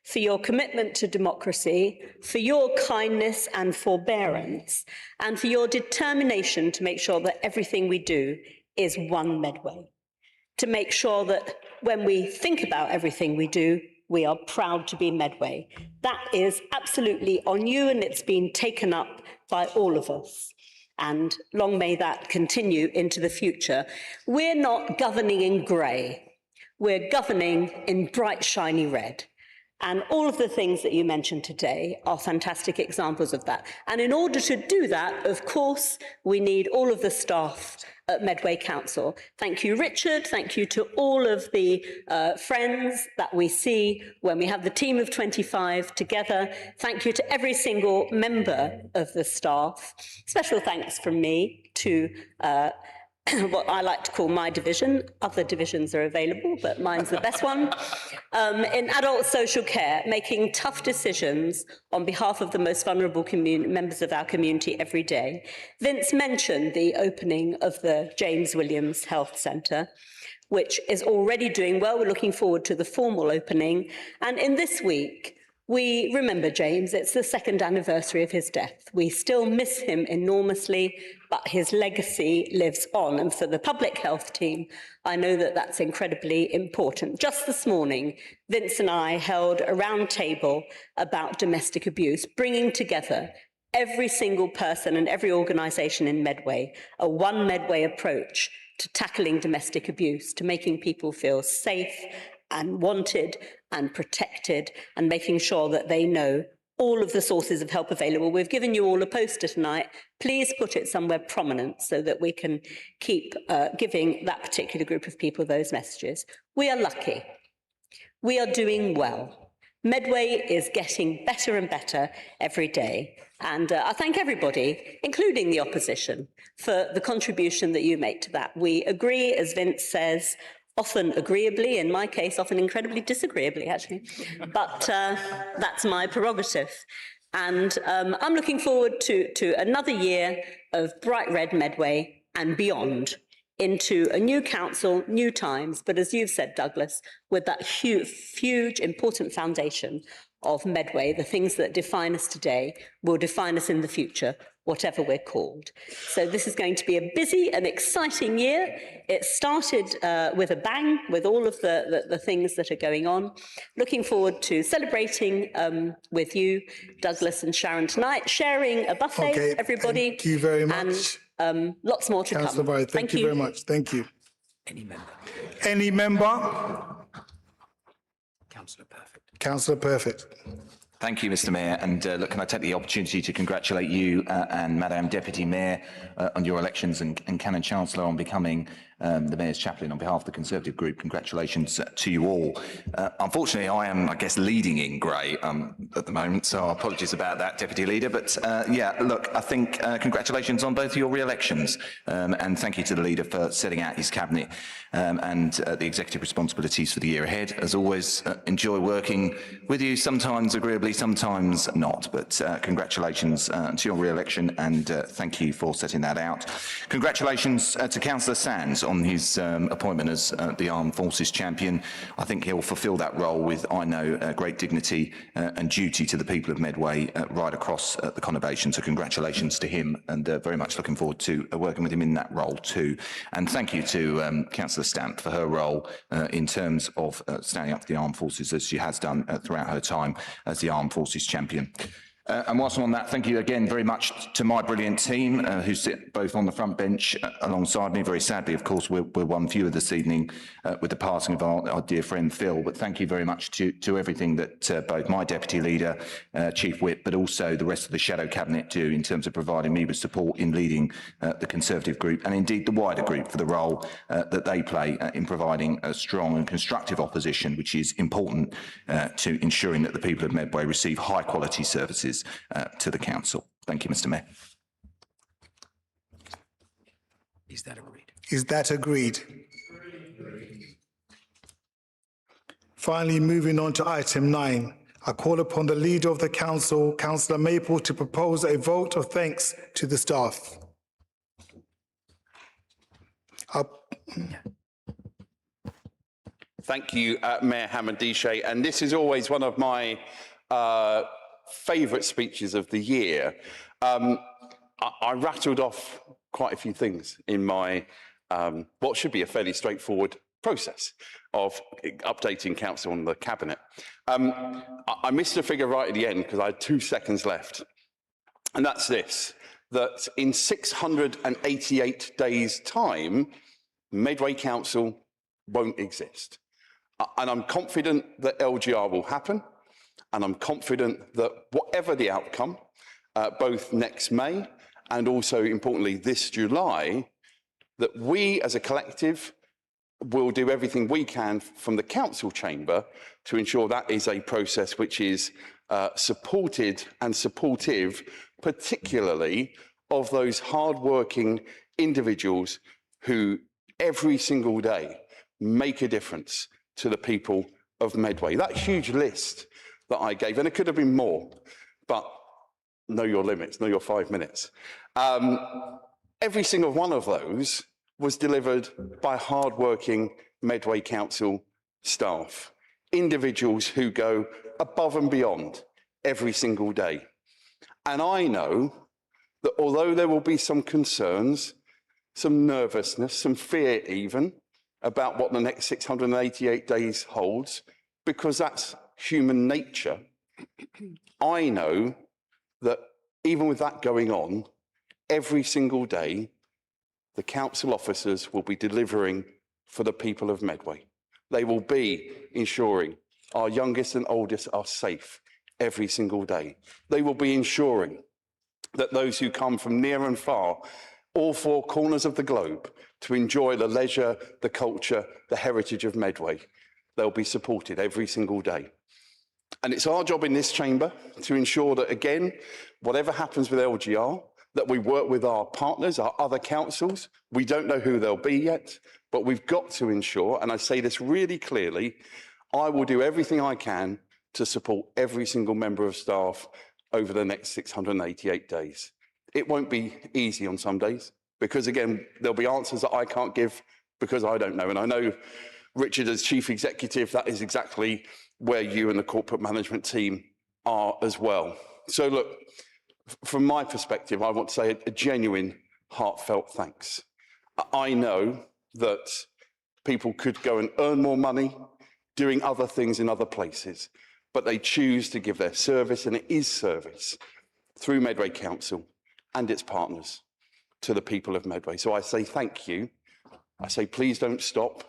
for your commitment to democracy, for your kindness and forbearance, and for your determination to make sure that everything we do is one Medway. To make sure that when we think about everything we do, we are proud to be Medway. That is absolutely on you, and it's been taken up by all of us. And long may that continue into the future. We're not governing in grey. We're governing in bright, shiny red. And all of the things that you mentioned today are fantastic examples of that. And in order to do that, of course, we need all of the staff at Medway Council. Thank you, Richard. Thank you to all of the friends that we see when we have the team of 25 together. Thank you to every single member of the staff. Special thanks from me to what I like to call my division. Other divisions are available, but mine's the best one. In adult social care, making tough decisions on behalf of the most vulnerable members of our community every day. Vince mentioned the opening of the James Williams Health Centre, which is already doing well. We're looking forward to the formal opening. And in this week, we remember James. It's the 2nd anniversary of his death. We still miss him enormously, but his legacy lives on. And for the public health team, I know that that's incredibly important. Just this morning, Vince and I held a round table about domestic abuse, bringing together every single person and every organisation in Medway, a one Medway approach to tackling domestic abuse, to making people feel safe and wanted and protected, and making sure that they know all of the sources of help available. We've given you all a poster tonight. Please put it somewhere prominent so that we can keep giving that particular group of people those messages. We are lucky. We are doing well. Medway is getting better and better every day. And I thank everybody, including the opposition, for the contribution that you make to that. We agree, as Vince says, often agreeably, in my case, often incredibly disagreeably, actually. But that's my prerogative. And I'm looking forward to another year of bright red Medway and beyond, into a new council, new times, but as you've said, Douglas, with that huge, important foundation of Medway, the things that define us today will define us in the future, whatever we're called. So this is going to be a busy and exciting year. It started with a bang, with all of the things that are going on. Looking forward to celebrating with you, Douglas and Sharon, tonight, sharing a buffet, Okay, everybody. Thank you very much. And lots more to Councillor come. Barry, thank you very much. Thank you. Any member. Any member? Councillor Perfect. Councillor Perfect. Thank you, Mr. Mayor. And look, can I take the opportunity to congratulate you and Madam Deputy Mayor on your elections, and Canon Chancellor on becoming the Mayor's Chaplain on behalf of the Conservative Group. Congratulations to you all. Unfortunately, I am, I guess, leading in grey at the moment, so apologies about that, Deputy Leader. But yeah, look, I think congratulations on both your re-elections, and thank you to the Leader for setting out his Cabinet and the executive responsibilities for the year ahead. As always, enjoy working with you, sometimes agreeably, sometimes not. But congratulations to your re-election, and thank you for setting that out. Congratulations to Councillor Sands on his appointment as the Armed Forces Champion. I think he'll fulfil that role with, I know, great dignity and duty to the people of Medway right across the conurbation. So congratulations to him, and very much looking forward to working with him in that role too. And thank you to Councillor Stamp for her role in terms of standing up for the Armed Forces, as she has done throughout her time as the Armed Forces Champion. And whilst I'm on that, thank you again very much to my brilliant team who sit both on the front bench alongside me. Very sadly, of course, we're one fewer this evening with the passing of our dear friend Phil. But thank you very much to everything that both my deputy leader, Chief Whip, but also the rest of the shadow cabinet do in terms of providing me with support in leading the Conservative group and indeed the wider group for the role that they play in providing a strong and constructive opposition, which is important to ensuring that the people of Medway receive high quality services to the council. Thank you, Mr. Mayor. Is that agreed? Is that agreed? Finally, moving on to item 9. I call upon the Leader of the Council, Councillor Maple, to propose a vote of thanks to the staff. Thank you, Mayor Hamidishe. And this is always one of my favourite speeches of the year. I rattled off quite a few things in my what should be a fairly straightforward process of updating council on the cabinet. I missed a figure right at the end because I had 2 seconds left. And that's this, that in 688 days' time, Medway Council won't exist. And I'm confident that LGR will happen. And I'm confident that whatever the outcome, both next May and also importantly this July, that we as a collective will do everything we can from the council chamber to ensure that is a process which is supported and supportive, particularly of those hard-working individuals who every single day make a difference to the people of Medway. That huge list that I gave, and it could have been more, but know your limits, know your 5 minutes. Every single one of those was delivered by hard-working Medway Council staff, individuals who go above and beyond every single day. And I know that although there will be some concerns, some nervousness, some fear even, about what the next 688 days holds, because that's human nature, I know that even with that going on, every single day, the council officers will be delivering for the people of Medway. They will be ensuring our youngest and oldest are safe every single day. They will be ensuring that those who come from near and far, all 4 corners of the globe, to enjoy the leisure, the culture, the heritage of Medway, they'll be supported every single day. And it's our job in this chamber to ensure that, again, whatever happens with LGR, that we work with our partners, our other councils. We don't know who they'll be yet, but we've got to ensure, and I say this really clearly, I will do everything I can to support every single member of staff over the next 688 days. It won't be easy on some days, because again, there'll be answers that I can't give because I don't know. And I know, Richard, as Chief Executive, that is exactly where you and the corporate management team are as well. So look, from my perspective, I want to say a genuine, heartfelt thanks. I know that people could go and earn more money doing other things in other places, but they choose to give their service, and it is service, through Medway Council and its partners to the people of Medway. So I say thank you. I say please don't stop.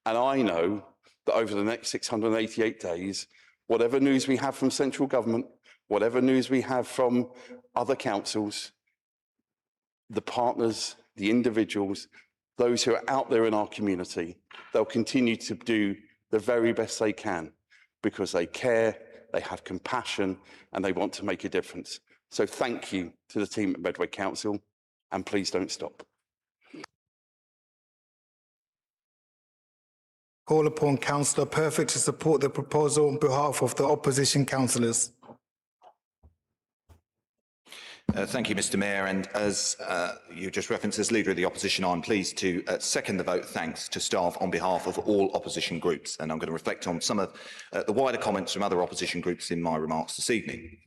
And I know that over the next 688 days, whatever news we have from central government, whatever news we have from other councils, the partners, the individuals, those who are out there in our community, they'll continue to do the very best they can because they care, they have compassion, and they want to make a difference. So thank you to the team at Medway Council, and please don't stop. Call upon Councillor Perfect to support the proposal on behalf of the opposition councillors. Thank you, Mr. Mayor. And as you just referenced, as Leader of the Opposition, I'm pleased to second the vote thanks to staff on behalf of all opposition groups. And I'm going to reflect on some of the wider comments from other opposition groups in my remarks this evening.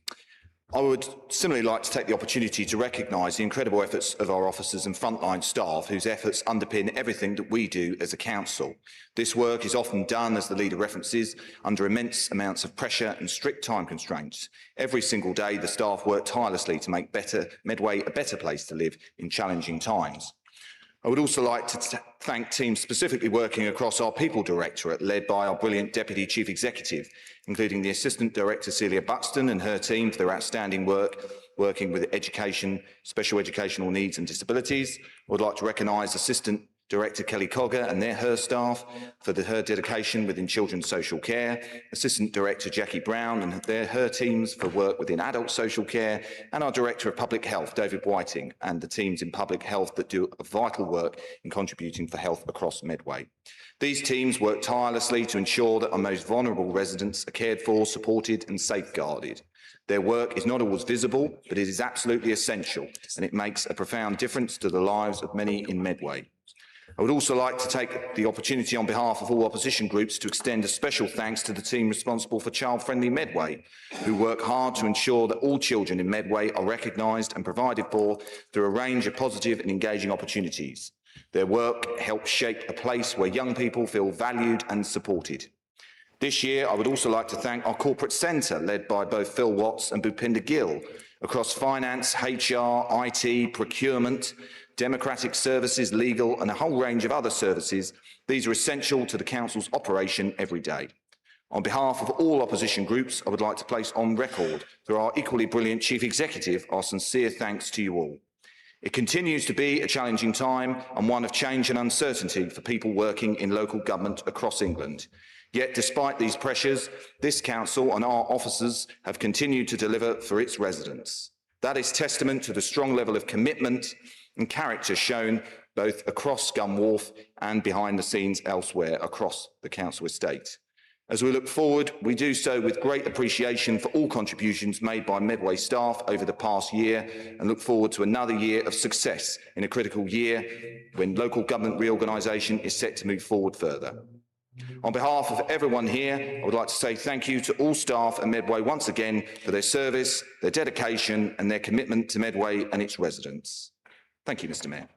I would similarly like to take the opportunity to recognise the incredible efforts of our officers and frontline staff whose efforts underpin everything that we do as a council. This work is often done, as the leader references, under immense amounts of pressure and strict time constraints. Every single day the staff work tirelessly to make Medway a better place to live in challenging times. I would also like to thank teams specifically working across our People Directorate, led by our brilliant Deputy Chief Executive, including the Assistant Director Celia Buxton and her team for their outstanding work working with education, special educational needs and disabilities. I would like to recognise Assistant Director Kelly Cogger and her staff for her dedication within children's social care, Assistant Director Jackie Brown and her teams for work within adult social care, and our Director of Public Health, David Whiting, and the teams in public health that do a vital work in contributing for health across Medway. These teams work tirelessly to ensure that our most vulnerable residents are cared for, supported and safeguarded. Their work is not always visible, but it is absolutely essential, and it makes a profound difference to the lives of many in Medway. I would also like to take the opportunity on behalf of all opposition groups to extend a special thanks to the team responsible for Child Friendly Medway, who work hard to ensure that all children in Medway are recognised and provided for through a range of positive and engaging opportunities. Their work helps shape a place where young people feel valued and supported. This year, I would also like to thank our corporate centre, led by both Phil Watts and Bhupinder Gill, across finance, HR, IT, procurement, democratic services, legal and a whole range of other services. These are essential to the Council's operation every day. On behalf of all opposition groups, I would like to place on record through our equally brilliant Chief Executive our sincere thanks to you all. It continues to be a challenging time and one of change and uncertainty for people working in local government across England. Yet, despite these pressures, this council and our officers have continued to deliver for its residents. That is testament to the strong level of commitment and character shown both across Scum Wharf and behind the scenes elsewhere across the council estate. As we look forward, we do so with great appreciation for all contributions made by Medway staff over the past year and look forward to another year of success in a critical year when local government reorganisation is set to move forward further. On behalf of everyone here, I would like to say thank you to all staff at Medway once again for their service, their dedication and their commitment to Medway and its residents. Thank you, Mr. Mayor.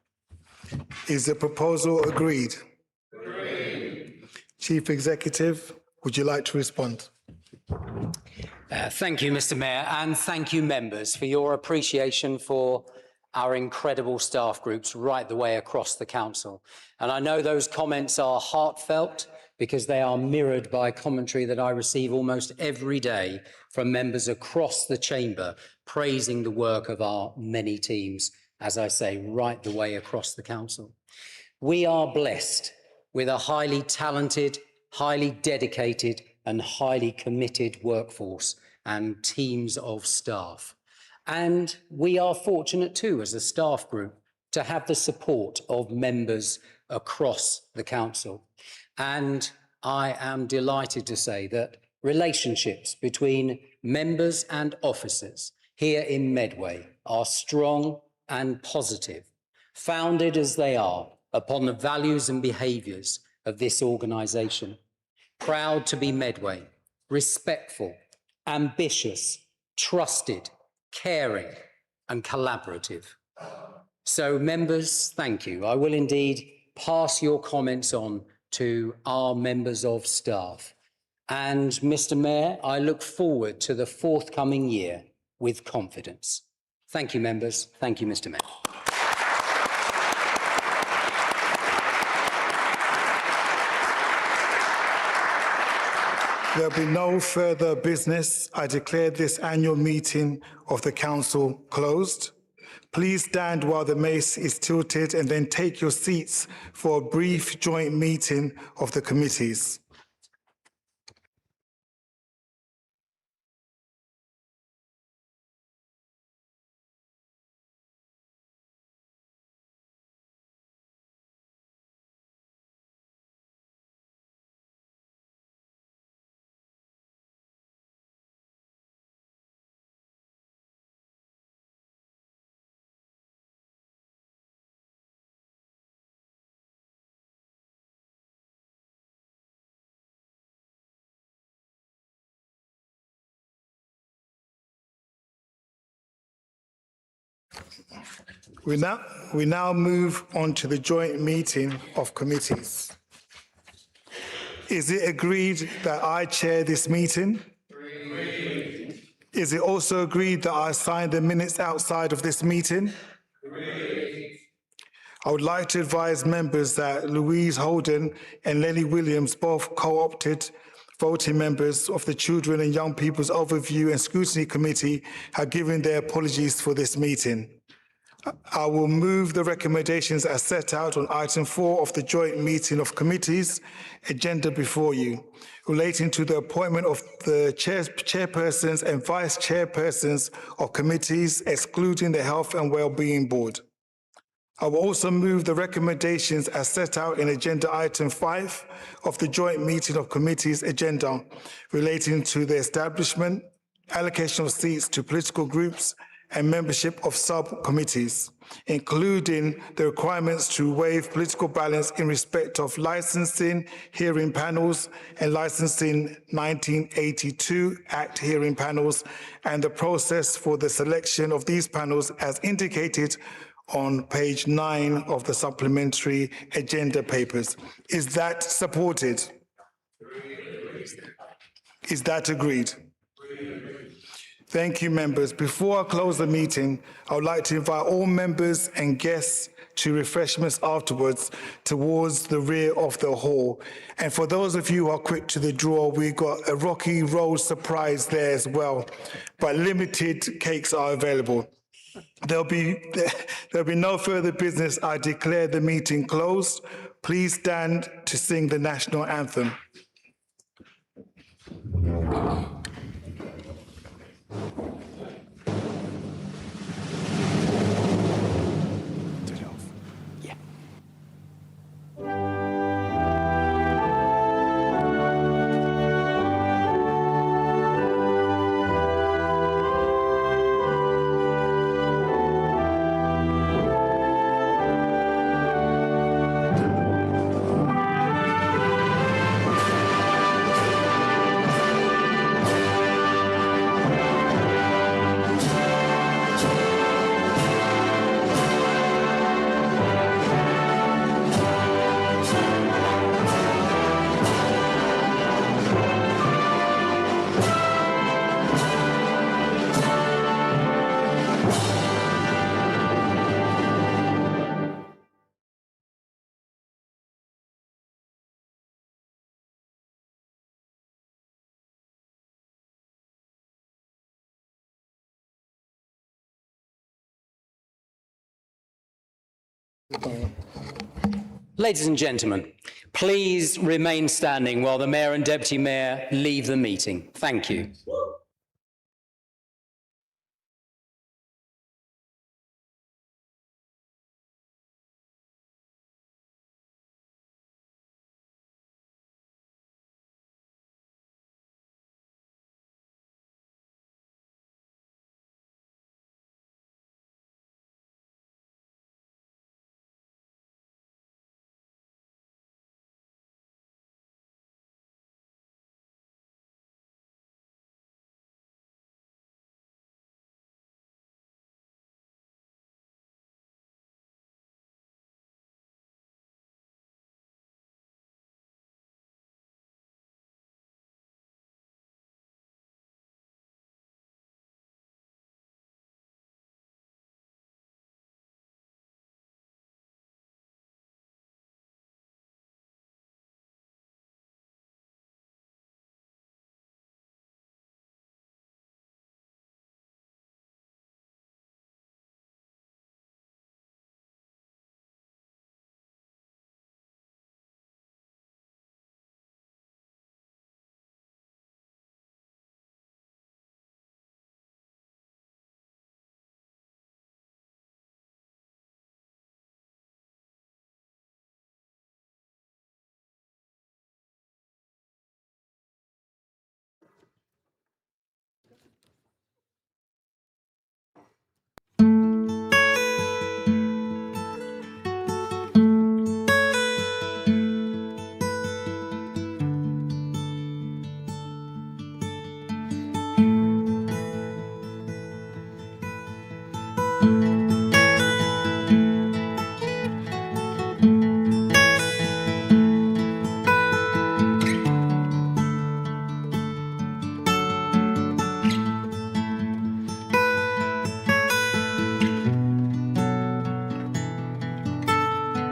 Is the proposal agreed? Agreed. Chief Executive, would you like to respond? Thank you, Mr. Mayor, and thank you, members, for your appreciation for our incredible staff groups right the way across the council. And I know those comments are heartfelt because they are mirrored by commentary that I receive almost every day from members across the chamber praising the work of our many teams, as I say, right the way across the council. We are blessed with a highly talented, highly dedicated and highly committed workforce and teams of staff. And we are fortunate too, as a staff group, to have the support of members across the council. And I am delighted to say that relationships between members and officers here in Medway are strong and positive, founded as they are upon the values and behaviours of this organisation. Proud to be Medway, respectful, ambitious, trusted, caring and collaborative. So members, thank you. I will indeed pass your comments on to our members of staff. And Mr. Mayor, I look forward to the forthcoming year with confidence. Thank you, members. Thank you, Mr. Mayor. There'll be no further business. I declare this annual meeting of the council closed. Please stand while the mace is tilted and then take your seats for a brief joint meeting of the committees. We now move on to the joint meeting of committees. Is it agreed that I chair this meeting? Agreed. Is it also agreed that I sign the minutes outside of this meeting? Agreed. I would like to advise members that Louise Holden and Lenny Williams, both co-opted voting members of the Children and Young People's Overview and Scrutiny Committee, have given their apologies for this meeting. I will move the recommendations as set out on item 4 of the joint meeting of committees agenda before you, relating to the appointment of the chairpersons and vice chairpersons of committees, excluding the Health and Wellbeing Board. I will also move the recommendations as set out in agenda item 5 of the joint meeting of committees agenda, relating to the establishment, allocation of seats to political groups, and membership of subcommittees, including the requirements to waive political balance in respect of licensing hearing panels and licensing 1982 Act hearing panels, and the process for the selection of these panels as indicated on page 9 of the supplementary agenda papers. Is that supported? Is that agreed? Thank you, members. Before I close the meeting, I would like to invite all members and guests to refreshments afterwards towards the rear of the hall. And for those of you who are quick to the draw, we've got a Rocky Road surprise there as well, but limited cakes are available. There'll be no further business. I declare the meeting closed. Please stand to sing the national anthem. Ladies and gentlemen, please remain standing while the Mayor and Deputy Mayor leave the meeting. Thank you.